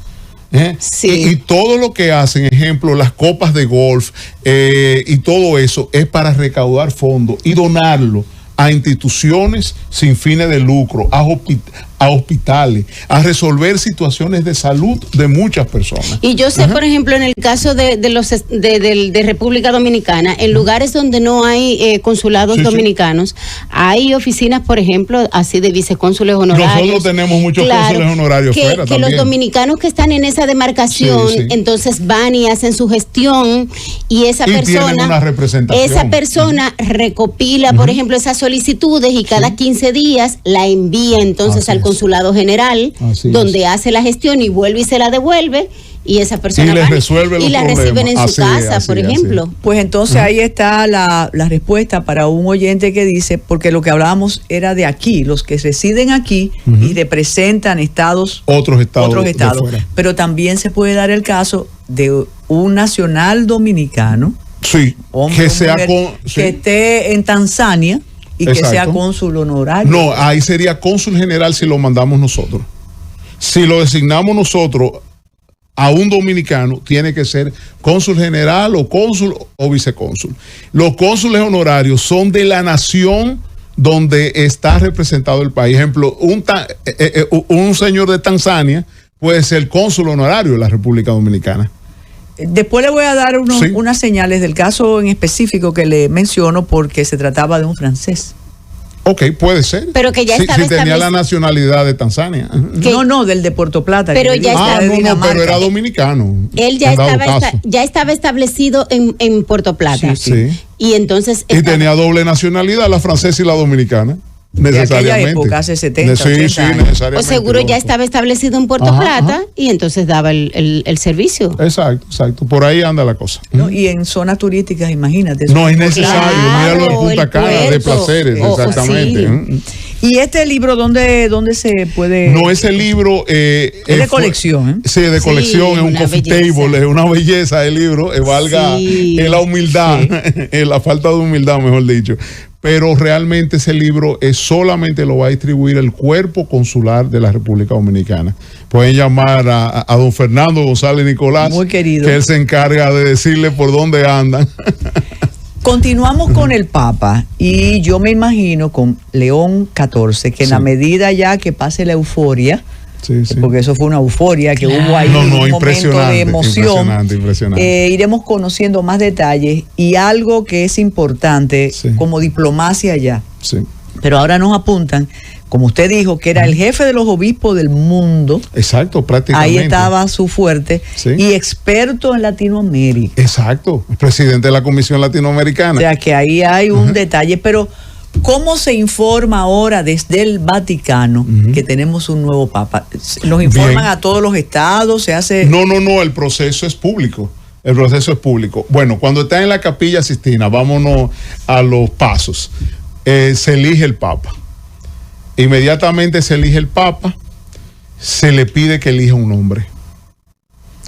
Speaker 2: Y todo lo que hacen, ejemplo, las copas de golf y todo eso es para recaudar fondos y donarlo a instituciones sin fines de lucro, a a hospitales, a resolver situaciones de salud de muchas personas.
Speaker 3: Y yo sé, por ejemplo, en el caso de República Dominicana, en lugares donde no hay consulados dominicanos, hay oficinas, por ejemplo, así de vicecónsules honorarios.
Speaker 2: Nosotros tenemos muchos cónsules honorarios fuera
Speaker 3: que
Speaker 2: también.
Speaker 3: los dominicanos que están en esa demarcación, entonces van y hacen su gestión y esa persona,
Speaker 2: una representación.
Speaker 3: Recopila, por ejemplo, esas solicitudes y cada 15 días la envía entonces al consulado general, donde hace la gestión y vuelve y se la devuelve. Y esa persona
Speaker 2: y, resuelve
Speaker 3: y la reciben en su casa, por ejemplo.
Speaker 1: Pues entonces ahí está la respuesta para un oyente que dice, porque lo que hablábamos era de aquí, los que residen aquí y representan otros estados. Pero también se puede dar el caso de un nacional dominicano, hombre, que esté en Tanzania y que sea cónsul honorario.
Speaker 2: No, ahí sería cónsul general si lo mandamos nosotros. Si lo designamos nosotros a un dominicano, tiene que ser cónsul general o cónsul o vicecónsul. Los cónsules honorarios son de la nación donde está representado el país. Ejemplo, un señor de Tanzania puede ser cónsul honorario de la República Dominicana.
Speaker 1: Después le voy a dar unas señales del caso en específico que le menciono, porque se trataba de un francés.
Speaker 2: Ok, puede ser.
Speaker 3: Pero que ya estaba
Speaker 2: si tenía la nacionalidad de Tanzania.
Speaker 1: No, del de Puerto Plata.
Speaker 3: Pero ya
Speaker 2: pero era dominicano.
Speaker 3: Él ya estaba establecido en Puerto Plata.
Speaker 2: Sí.
Speaker 3: Y entonces
Speaker 2: tenía doble nacionalidad, la francesa y la dominicana. Necesariamente.
Speaker 1: De aquella época, hace 70, 80 años.
Speaker 2: Necesariamente.
Speaker 3: O seguro ya estaba establecido en Puerto Plata y entonces daba el servicio.
Speaker 2: Exacto. Por ahí anda la cosa.
Speaker 1: No, y en zonas turísticas, imagínate.
Speaker 2: No es necesario. Míralo en Punta Cana, de placeres, exactamente.
Speaker 1: ¿Y este libro dónde se puede...?
Speaker 2: No, ese libro...
Speaker 1: es de colección,
Speaker 2: Sí, de colección, es un coffee table, es una belleza el libro, valga la humildad, la falta de humildad, mejor dicho. Pero realmente ese libro solamente lo va a distribuir el cuerpo consular de la República Dominicana. Pueden llamar a don Fernando González Nicolás,
Speaker 1: muy querido,
Speaker 2: que él se encarga de decirle por dónde andan.
Speaker 1: Continuamos con el Papa, y yo me imagino con León XIV, que en la medida ya que pase la euforia, porque eso fue una euforia que hubo ahí, un momento de emoción. Impresionante. Iremos conociendo más detalles y algo que es importante como diplomacia ya. Pero ahora nos apuntan, como usted dijo, que era el jefe de los obispos del mundo.
Speaker 2: Exacto, prácticamente.
Speaker 1: Ahí estaba su fuerte. Y experto en Latinoamérica.
Speaker 2: Exacto, el presidente de la Comisión Latinoamericana.
Speaker 1: O sea que ahí hay un detalle, pero ¿cómo se informa ahora desde el Vaticano que tenemos un nuevo Papa? ¿Nos informan a todos los estados? ¿Se hace...?
Speaker 2: No, el proceso es público. Bueno, cuando está en la Capilla Sixtina, vámonos a los pasos. Se elige el Papa. Inmediatamente se elige el Papa, se le pide que elija un nombre.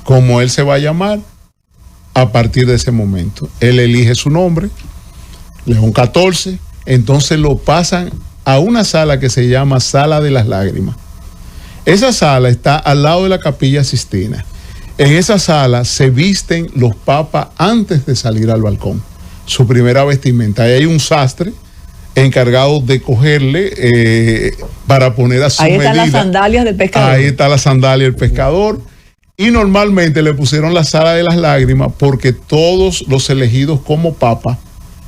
Speaker 2: Como él se va a llamar, a partir de ese momento. Él elige su nombre, León XIV. Entonces lo pasan a una sala que se llama Sala de las Lágrimas. Esa sala está al lado de la Capilla Sixtina. En esa sala se visten los papas antes de salir al balcón. Su primera vestimenta. Ahí hay un sastre encargado de cogerle para poner a su medida.
Speaker 1: Ahí están las sandalias del pescador.
Speaker 2: Ahí está la sandalia del pescador. Y normalmente le pusieron la Sala de las Lágrimas porque todos los elegidos como papa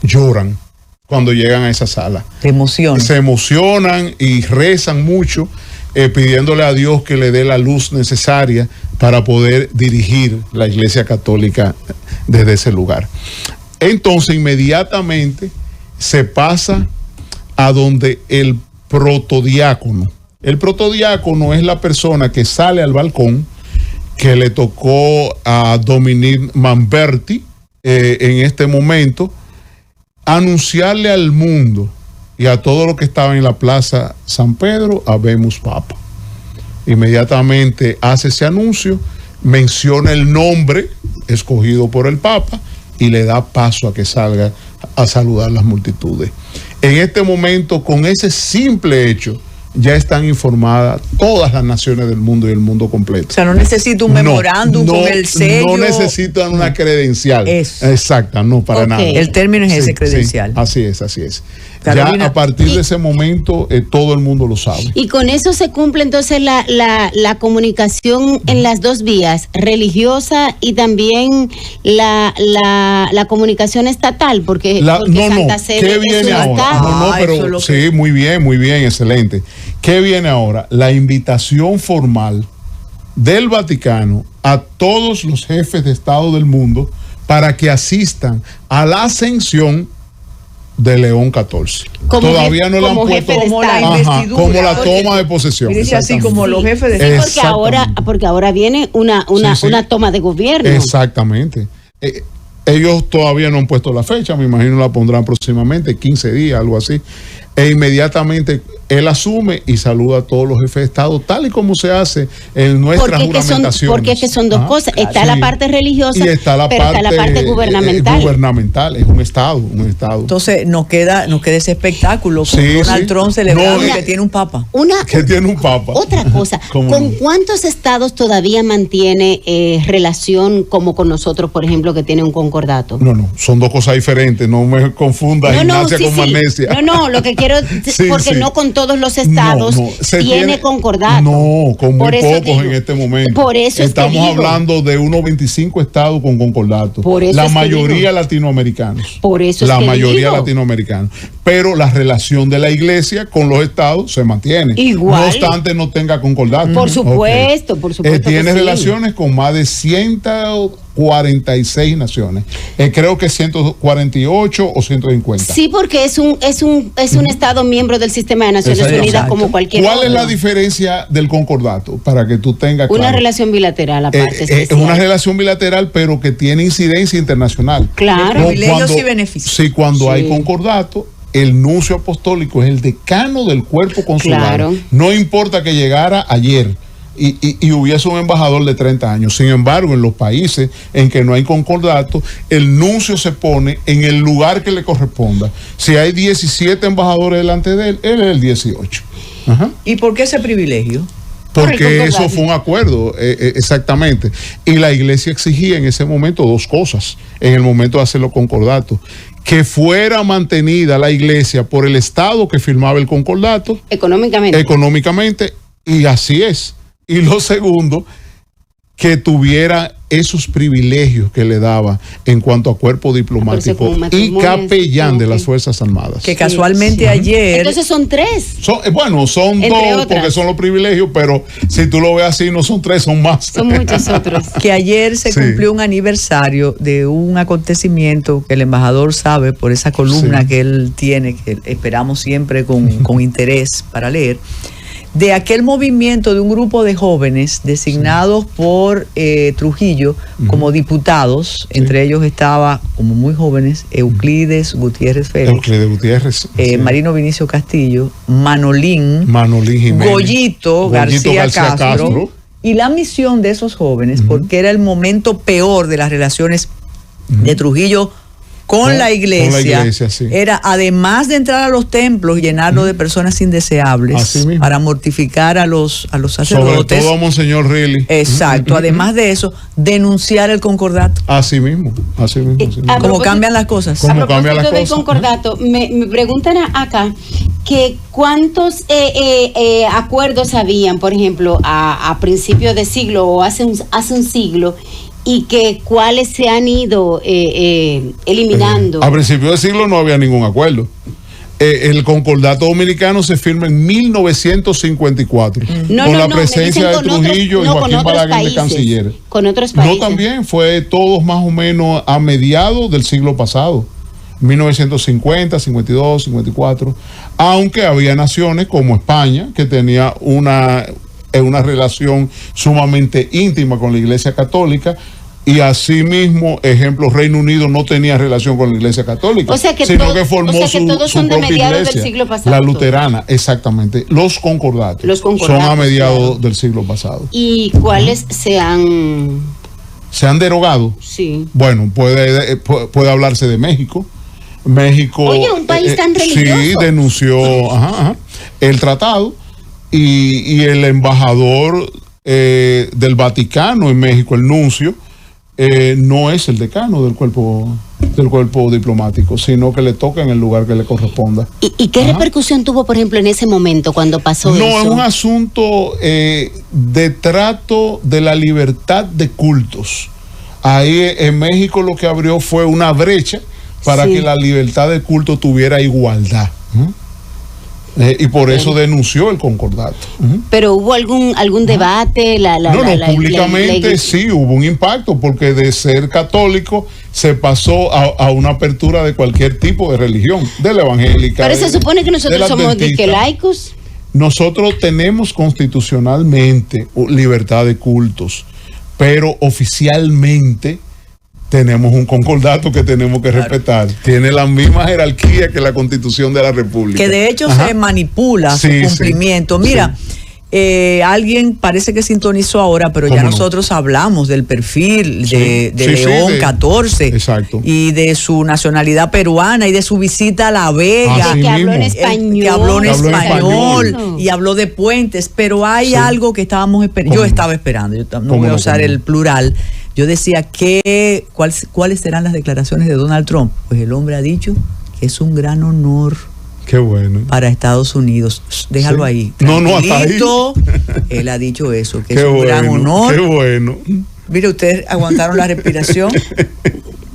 Speaker 2: lloran cuando llegan a esa sala. Se emocionan y rezan mucho, pidiéndole a Dios que le dé la luz necesaria para poder dirigir la Iglesia Católica desde ese lugar. Entonces, inmediatamente se pasa a donde el protodiácono. El protodiácono es la persona que sale al balcón, que le tocó a Dominique Manberti en este momento, anunciarle al mundo y a todo lo que estaba en la Plaza San Pedro, habemos Papa. Inmediatamente hace ese anuncio, menciona el nombre escogido por el Papa y le da paso a que salga a saludar las multitudes. En este momento, con ese simple hecho, ya están informadas todas las naciones del mundo y el mundo completo.
Speaker 1: O sea, no necesito un memorándum con el sello.
Speaker 2: No necesitan una credencial. Exacta, no, para nada.
Speaker 1: El término es ese, credencial.
Speaker 2: Sí, así es. Carolina, ya a partir de ese momento todo el mundo lo sabe.
Speaker 3: Y con eso se cumple entonces la comunicación en las dos vías, religiosa y también la comunicación estatal, porque Santa Sede
Speaker 2: ¿qué viene ahora? Pero sí, muy bien, excelente. ¿Qué viene ahora? La invitación formal del Vaticano a todos los jefes de Estado del mundo para que asistan a la ascensión de León XIV. Todavía no la han puesto
Speaker 1: como
Speaker 2: la toma de posesión.
Speaker 1: Dice así como los jefes de
Speaker 3: Estado. Porque ahora viene una toma de gobierno.
Speaker 2: Exactamente. Ellos todavía no han puesto la fecha, me imagino la pondrán próximamente, 15 días, algo así. E inmediatamente él asume y saluda a todos los jefes de Estado, tal y como se hace en nuestras juramentaciones.
Speaker 3: Porque es que son dos cosas. Está la parte religiosa,
Speaker 2: y está la parte
Speaker 3: gubernamental.
Speaker 2: Gubernamental, es un Estado.
Speaker 1: Entonces nos queda ese espectáculo con Donald Trump celebrando que tiene un papa.
Speaker 3: Otra cosa, ¿con cuántos estados todavía mantiene relación como con nosotros, por ejemplo, que tiene un concordato?
Speaker 2: No, son dos cosas diferentes, no me confundas gimnasia con magnesia.
Speaker 3: No, lo que quiero, porque no con todos los estados tiene concordato.
Speaker 2: No, con muy pocos en este momento.
Speaker 3: Por eso
Speaker 2: estamos hablando de unos 25 estados con concordato. La mayoría latinoamericanos.
Speaker 3: Por eso
Speaker 2: la mayoría latinoamericanos. Pero la relación de la iglesia con los estados se mantiene.
Speaker 3: Igual.
Speaker 2: No obstante no tenga concordato.
Speaker 3: Por supuesto, por supuesto.
Speaker 2: Tiene relaciones con más de 146 naciones. Creo que 148 o 150.
Speaker 3: Sí, porque es un estado miembro del sistema de Naciones Unidas como cualquier otro.
Speaker 2: ¿Cuál es la diferencia del concordato? Para que tú tengas
Speaker 3: claro. Una relación bilateral aparte.
Speaker 2: Es una relación bilateral, pero que tiene incidencia internacional.
Speaker 3: Claro.
Speaker 1: Privilegios y beneficios.
Speaker 2: Sí, cuando hay concordato, el nuncio apostólico es el decano del cuerpo consular.
Speaker 3: Claro.
Speaker 2: No importa que llegara ayer y hubiese un embajador de 30 años. Sin embargo, en los países en que no hay concordato, el nuncio se pone en el lugar que le corresponda. Si hay 17 embajadores delante de él, él es el 18. Ajá.
Speaker 1: ¿Y por qué ese privilegio?
Speaker 2: Porque eso fue un acuerdo, exactamente. Y la iglesia exigía en ese momento dos cosas, en el momento de hacer los concordatos: que fuera mantenida la iglesia por el Estado que firmaba el concordato. Económicamente, y así es. Y lo segundo, que tuviera esos privilegios que le daba en cuanto a cuerpo diplomático y capellán de las Fuerzas Armadas.
Speaker 1: Que casualmente ayer...
Speaker 3: Entonces son tres.
Speaker 2: Son dos, porque son los privilegios, pero si tú lo ves así, no son tres, son más.
Speaker 3: Son muchos otros.
Speaker 1: Que ayer se cumplió un aniversario de un acontecimiento que el embajador sabe por esa columna que él tiene, que esperamos siempre con interés para leer, de aquel movimiento de un grupo de jóvenes designados por Trujillo como diputados. Entre ellos estaba, como muy jóvenes, Euclides Gutiérrez Félix, Marino Vinicio Castillo, Manolín Jiménez, Goyito García Castro. Y la misión de esos jóvenes, porque era el momento peor de las relaciones de Trujillo con la iglesia, era, además de entrar a los templos, llenarlo de personas indeseables para mortificar a los sacerdotes.
Speaker 2: Sobre todo a Monseñor Reilly.
Speaker 1: Exacto. Además de eso, denunciar el concordato.
Speaker 2: Así mismo.
Speaker 1: ¿Cómo cambian las cosas?
Speaker 3: A propósito del concordato, me preguntan acá que cuántos acuerdos habían, por ejemplo, a principios de siglo o hace un siglo, y que cuáles se han ido eliminando.
Speaker 2: A principios del siglo no había ningún acuerdo. El concordato dominicano se firma en 1954 con la presencia de Trujillo y Joaquín Balaguer de canciller.
Speaker 3: Con otros países.
Speaker 2: No, también fue todos más o menos a mediados del siglo pasado, 1950, 52, 54, aunque había naciones como España que tenía una relación sumamente íntima con la Iglesia Católica. Y asimismo, ejemplo, Reino Unido no tenía relación con la Iglesia Católica, sino que formó su propia iglesia, del siglo pasado, la luterana, exactamente. Los concordatos son a mediados del siglo pasado.
Speaker 3: ¿Y cuáles se han
Speaker 2: derogado?
Speaker 3: Sí.
Speaker 2: Bueno, puede hablarse de México.
Speaker 3: Oye, un país tan religioso.
Speaker 2: Sí, denunció el tratado y el embajador del Vaticano en México, el nuncio, no es el decano del cuerpo del cuerpo diplomático, sino que le toca en el lugar que le corresponda.
Speaker 3: ¿Y qué repercusión tuvo, por ejemplo, en ese momento cuando pasó eso?
Speaker 2: No, es un asunto de trato de la libertad de cultos. Ahí en México lo que abrió fue una brecha para que la libertad de culto tuviera igualdad. Y por eso denunció el concordato.
Speaker 3: Pero hubo algún debate,
Speaker 2: públicamente sí hubo un impacto, porque de ser católico se pasó a una apertura de cualquier tipo de religión, de la evangélica.
Speaker 3: Pero se supone que nosotros somos laicos.
Speaker 2: Nosotros tenemos constitucionalmente libertad de cultos, pero oficialmente tenemos un concordato que tenemos que respetar. Tiene la misma jerarquía que la Constitución de la República.
Speaker 1: Que de hecho se manipula su cumplimiento. Mira, alguien parece que sintonizó ahora, pero ya nosotros hablamos del perfil de León 14.
Speaker 2: Exacto.
Speaker 1: Y de su nacionalidad peruana y de su visita a La Vega.
Speaker 3: Que habló en español.
Speaker 1: Que habló en español y habló de puentes. Pero hay algo que estábamos esperando. Yo estaba esperando, no voy a usar el plural. Yo decía, ¿cuáles serán las declaraciones de Donald Trump? Pues el hombre ha dicho que es un gran honor.
Speaker 2: Qué bueno.
Speaker 1: Para Estados Unidos. Déjalo ahí.
Speaker 2: No, hasta ahí.
Speaker 1: Él ha dicho eso, que es un gran honor.
Speaker 2: Qué bueno.
Speaker 1: Mire, ustedes aguantaron la respiración.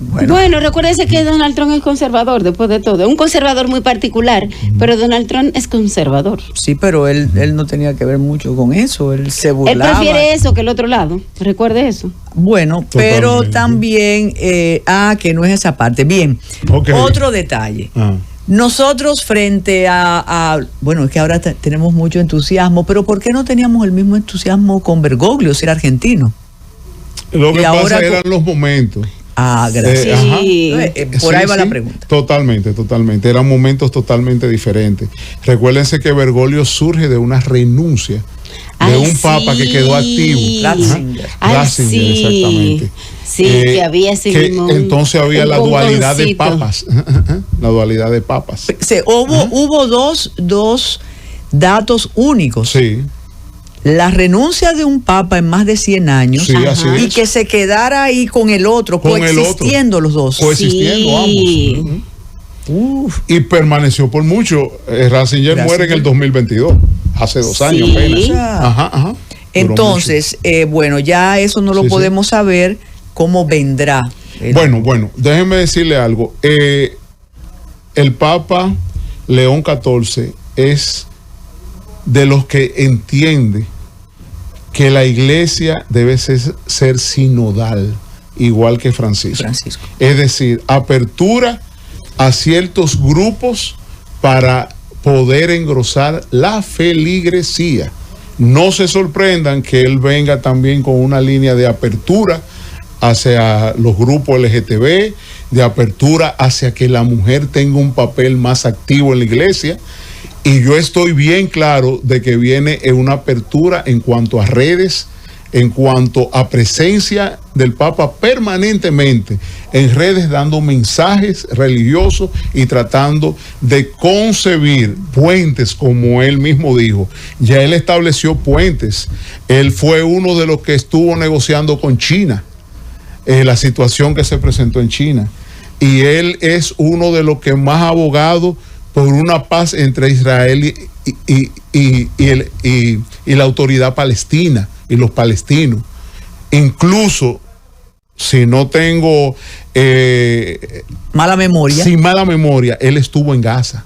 Speaker 3: Bueno, recuérdense que Donald Trump es conservador, después de todo. Un conservador muy particular, pero Donald Trump es conservador.
Speaker 1: Sí, pero él no tenía que ver mucho con eso. Él se burlaba.
Speaker 3: Él prefiere eso que el otro lado. Recuerde eso.
Speaker 1: Bueno, totalmente. Pero también, que no es esa parte. Bien, otro detalle. Nosotros frente bueno, es que ahora tenemos mucho entusiasmo, pero ¿por qué no teníamos el mismo entusiasmo con Bergoglio, si era argentino?
Speaker 2: Lo que pasa eran los momentos.
Speaker 1: Gracias. Por ahí va la pregunta.
Speaker 2: Totalmente. Eran momentos totalmente diferentes. Recuérdense que Bergoglio surge de una renuncia de un papa que quedó activo.
Speaker 1: Ratzinger,
Speaker 2: exactamente.
Speaker 3: Sí, que había ese mismo.
Speaker 2: Entonces había la dualidad de papas. La dualidad de papas.
Speaker 1: Hubo dos datos únicos.
Speaker 2: Sí.
Speaker 1: La renuncia de un papa en más de 100 años y que se quedara ahí con el otro, coexistiendo los dos.
Speaker 2: Coexistiendo ambos. Y permaneció por mucho. Ratzinger muere en el 2022, hace 2 años apenas.
Speaker 1: Entonces, bueno, ya eso no lo podemos saber cómo vendrá.
Speaker 2: Bueno, déjenme decirle algo. El Papa León XIV es de los que entiende que la iglesia debe ser sinodal, igual que Francisco. Es decir, apertura a ciertos grupos para poder engrosar la feligresía. No se sorprendan que él venga también con una línea de apertura hacia los grupos LGTB, de apertura hacia que la mujer tenga un papel más activo en la iglesia. Y yo estoy bien claro de que viene una apertura en cuanto a redes, en cuanto a presencia del Papa permanentemente en redes, dando mensajes religiosos y tratando de concebir puentes, como él mismo dijo. Ya él estableció puentes. Él fue uno de los que estuvo negociando con China, la situación que se presentó en China. Y él es uno de los que más ha abogado por una paz entre Israel y la autoridad palestina y los palestinos. Incluso, si no tengo
Speaker 1: mala memoria.
Speaker 2: Sin mala memoria, él estuvo en Gaza.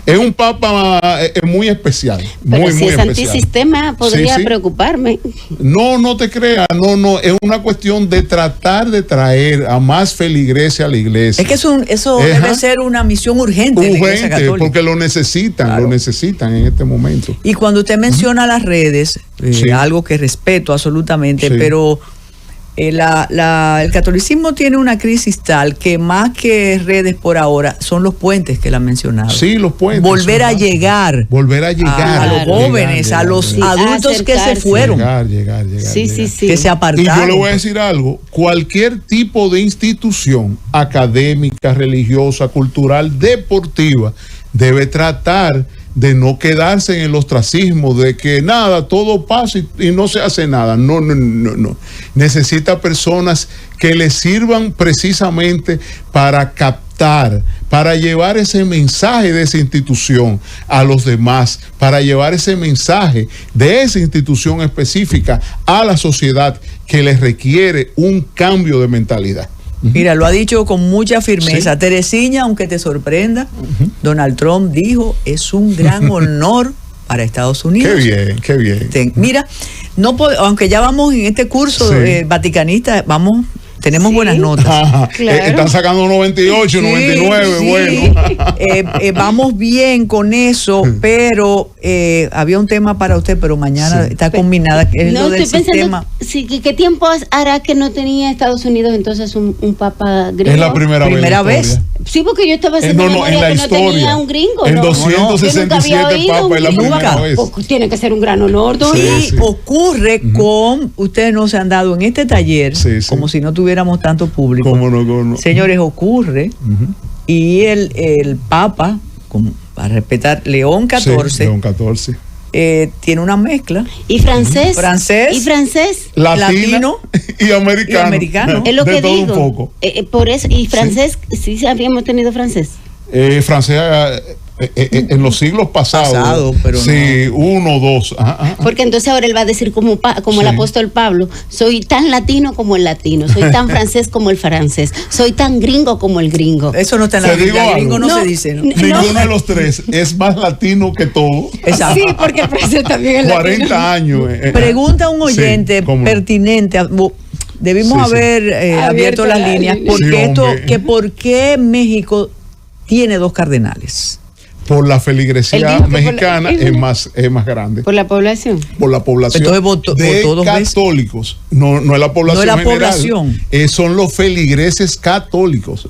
Speaker 2: Es un papa muy especial.
Speaker 3: Pero
Speaker 2: muy,
Speaker 3: si
Speaker 2: muy
Speaker 3: es
Speaker 2: especial.
Speaker 3: Antisistema, podría preocuparme.
Speaker 2: No te creas, no. Es una cuestión de tratar de traer a más feligreses a la iglesia.
Speaker 1: Es que eso debe ser una misión urgente en la Iglesia Católica.
Speaker 2: Porque lo necesitan en este momento.
Speaker 1: Y cuando usted menciona las redes, algo que respeto absolutamente, pero el catolicismo tiene una crisis tal que más que redes por ahora son los puentes que la han mencionado.
Speaker 2: Sí, los puentes.
Speaker 1: Volver a llegar a los jóvenes, a los adultos que se fueron.
Speaker 2: Llegar.
Speaker 1: Que se apartaron.
Speaker 2: Y yo le voy a decir algo, cualquier tipo de institución académica, religiosa, cultural, deportiva, debe tratar de no quedarse en el ostracismo, de que nada, todo pasa y no se hace nada. No. Necesita personas que le sirvan precisamente para captar, para llevar ese mensaje de esa institución a los demás, para llevar ese mensaje de esa institución específica a la sociedad que les requiere un cambio de mentalidad.
Speaker 1: Mira, lo ha dicho con mucha firmeza.
Speaker 2: Sí.
Speaker 1: Teresina, aunque te sorprenda, Donald Trump dijo, es un gran honor para Estados Unidos.
Speaker 2: Qué bien.
Speaker 1: Mira, aunque ya vamos en este curso vaticanista, tenemos buenas notas.
Speaker 3: Claro.
Speaker 2: Están sacando 98, 99,
Speaker 1: sí.
Speaker 2: bueno.
Speaker 1: Vamos bien con eso, pero había un tema para usted, pero mañana está combinada, que es
Speaker 3: no,
Speaker 1: lo del
Speaker 3: estoy
Speaker 1: sistema.
Speaker 3: Pensando, ¿qué tiempo hará que no tenía Estados Unidos entonces un papa gringo?
Speaker 2: Es la primera vez.
Speaker 3: Sí, porque yo estaba haciendo memoria que no tenía un gringo.
Speaker 2: En
Speaker 3: no,
Speaker 2: 267 papas es la primera vez.
Speaker 3: Pues tiene que ser un gran honor.
Speaker 1: Sí. Ocurre ustedes no se han dado en este taller, como si no tuviéramos tanto público.
Speaker 2: ¿Cómo no?
Speaker 1: Señores, ocurre, y el Papa, para respetar, León XIV, tiene una mezcla.
Speaker 3: ¿Y francés?
Speaker 2: Latino y americano.
Speaker 3: Es lo que
Speaker 2: todo
Speaker 3: digo.
Speaker 2: Un poco.
Speaker 3: Por eso, y francés, sí habíamos tenido francés.
Speaker 2: Francés en los siglos pasados,
Speaker 1: pero
Speaker 2: sí, no. 1 o 2.
Speaker 3: Porque entonces ahora él va a decir como el apóstol Pablo, soy tan latino como el latino, soy tan francés como el francés, soy tan gringo como el gringo.
Speaker 1: Eso no está en la Biblia, gringo no se dice. ¿no?
Speaker 2: Ninguno de los tres es más latino que todo.
Speaker 1: Exacto.
Speaker 3: Sí, porque el francés también es
Speaker 2: 40
Speaker 3: latino.
Speaker 2: años.
Speaker 1: Pregunta un oyente pertinente. Debimos haber abierto las líneas, porque ¿por qué México tiene 2 cardenales?
Speaker 2: Por la feligresía mexicana es más grande.
Speaker 3: Por la población.
Speaker 2: Por la población.
Speaker 1: Entonces, votó dos
Speaker 2: católicos. No es la población.
Speaker 1: No es la
Speaker 2: general,
Speaker 1: población.
Speaker 2: Son los feligreses católicos.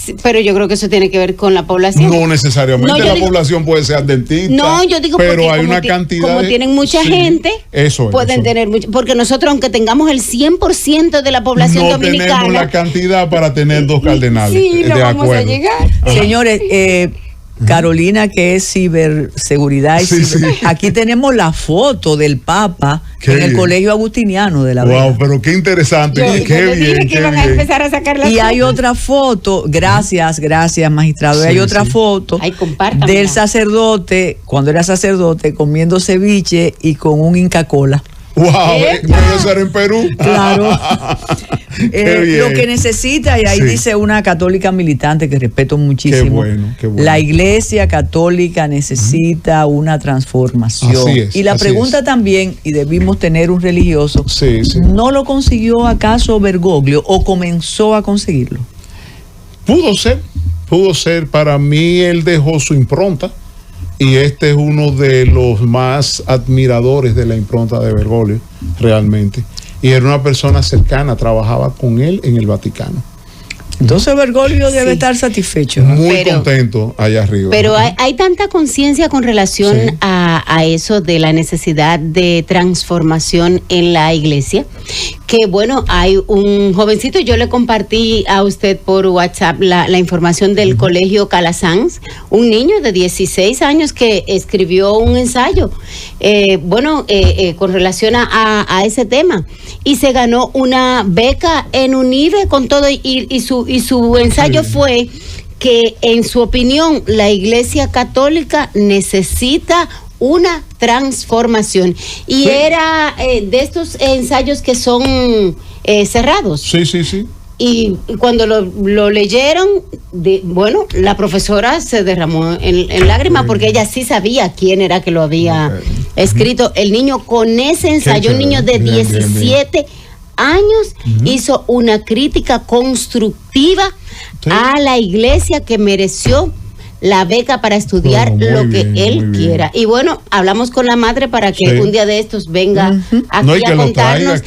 Speaker 3: Sí, pero yo creo que eso tiene que ver con la población.
Speaker 2: No necesariamente la población puede ser adventista.
Speaker 3: No, yo digo
Speaker 2: pero hay una cantidad.
Speaker 3: Como tienen mucha gente, pueden tener mucho. Porque nosotros, aunque tengamos el 100% de la población dominicana,
Speaker 2: no tenemos la cantidad para tener 2 cardenales.
Speaker 3: Sí, no vamos
Speaker 2: acuerdo.
Speaker 3: a llegar.
Speaker 1: Señores, Carolina, que es ciberseguridad. Aquí tenemos la foto del Papa en el Colegio Agustiniano de La Vega.
Speaker 2: Wow, pero qué interesante. Qué bien.
Speaker 3: Dije que iban a empezar a sacar las
Speaker 1: y
Speaker 3: fotos.
Speaker 1: hay otra foto, gracias, magistrado. Hay otra foto del sacerdote, cuando era sacerdote, comiendo ceviche y con un Inca Cola.
Speaker 2: Wow, debe ser en Perú.
Speaker 1: Claro. Lo que necesita, y ahí dice una católica militante que respeto muchísimo. Qué bueno. La Iglesia Católica necesita una transformación. Y la pregunta también, y debimos tener un religioso, ¿no lo consiguió acaso Bergoglio o comenzó a conseguirlo?
Speaker 2: Pudo ser. Para mí él dejó su impronta. Y este es uno de los más admiradores de la impronta de Bergoglio, realmente. Y era una persona cercana, trabajaba con él en el Vaticano.
Speaker 1: Entonces Bergoglio debe estar satisfecho.
Speaker 2: Muy contento allá arriba.
Speaker 3: Pero hay tanta conciencia con relación a eso de la necesidad de transformación en la iglesia, que bueno, hay un jovencito, yo le compartí a usted por WhatsApp la información del colegio Calasanz, un niño de 16 años que escribió un ensayo, con relación a ese tema, y se ganó una beca en UNIVE con todo, y su ensayo fue que, en su opinión, la Iglesia Católica necesita una transformación. Y era de estos ensayos que son cerrados.
Speaker 2: Sí.
Speaker 3: Y cuando lo leyeron, la profesora se derramó en lágrimas, porque ella sí sabía quién era que lo había escrito. El niño con ese ensayo, un niño de 17 años, hizo una crítica constructiva a la iglesia, que mereció la beca para estudiar lo que él quiera. Y bueno, hablamos con la madre para que un día de estos venga aquí a contarnos.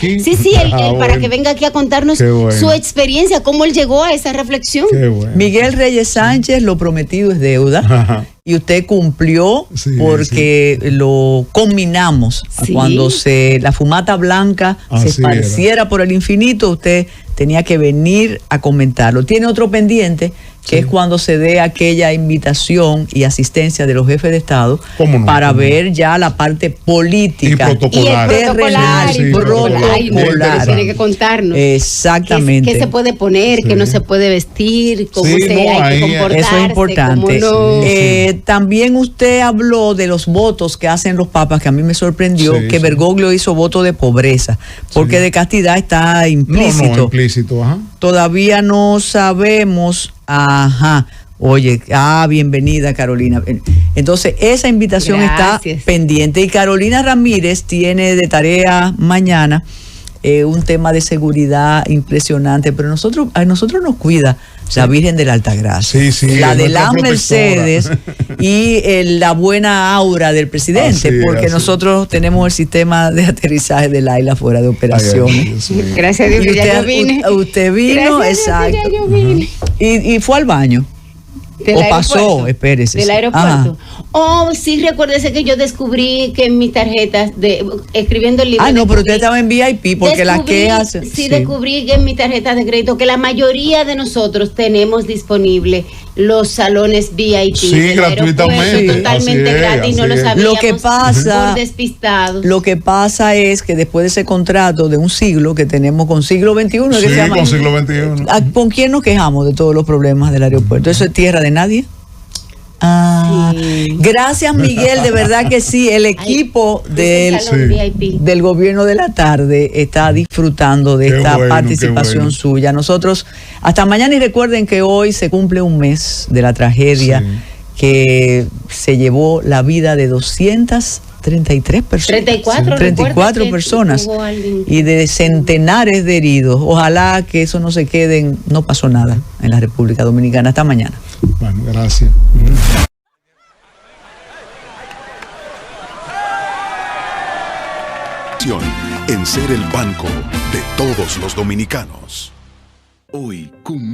Speaker 3: Para que venga aquí a contarnos su experiencia, cómo él llegó a esa reflexión.
Speaker 1: Miguel Reyes Sánchez, lo prometido es deuda. Y usted cumplió, porque lo combinamos. Cuando la fumata blanca se esparciera por el infinito, usted tenía que venir a comentarlo. Tiene otro pendiente que es cuando se dé aquella invitación y asistencia de los jefes de Estado para ver ya la parte política
Speaker 2: y protocolar.
Speaker 3: Protocolar. Tiene que contarnos.
Speaker 1: Exactamente.
Speaker 3: ¿Qué se puede poner, qué no se puede vestir, cómo hay que comportarse?
Speaker 1: Eso es importante. También usted habló de los votos que hacen los papas, que a mí me sorprendió que Bergoglio hizo voto de pobreza, porque de castidad está implícito.
Speaker 2: No, implícito, ajá.
Speaker 1: Todavía no sabemos. Ajá. Oye, bienvenida Carolina. Entonces, esa invitación está pendiente. Y Carolina Ramírez tiene de tarea mañana un tema de seguridad impresionante, pero a nosotros nos cuida la Virgen de la Altagracia, la de las Mercedes y la buena aura del presidente, porque nosotros tenemos el sistema de aterrizaje del AILA fuera de operaciones.
Speaker 3: Gracias a Dios que ya yo vine.
Speaker 1: Usted vino, exacto. Y fue al baño. O pasó, espérese.
Speaker 3: Del aeropuerto. Sí, recuérdese que yo descubrí que en mis tarjetas, escribiendo el libro.
Speaker 1: No, pero usted estaba en VIP, porque las quejas.
Speaker 3: Sí, descubrí que en mis tarjetas de crédito que la mayoría de nosotros tenemos disponible los salones VIP.
Speaker 2: Sí, gratuitamente.
Speaker 3: Totalmente gratis, no lo sabíamos.
Speaker 1: Lo que pasa,
Speaker 3: por despistados.
Speaker 1: Lo que pasa es que después de ese contrato de un siglo que tenemos con siglo XXI,
Speaker 2: sí, con siglo XXI.
Speaker 1: ¿Con quién nos quejamos de todos los problemas del aeropuerto? ¿Eso es tierra de nadie? Gracias, Miguel, de verdad que sí, el equipo del gobierno de la tarde está disfrutando de esta participación suya. Nosotros, hasta mañana, y recuerden que hoy se cumple un mes de la tragedia que se llevó la vida de 233 personas. 34 personas y de centenares de heridos. Ojalá que eso no se quede, no pasó nada en la República Dominicana. Hasta mañana.
Speaker 2: Bueno, gracias.
Speaker 5: En ser el banco de todos los dominicanos. Hoy, con más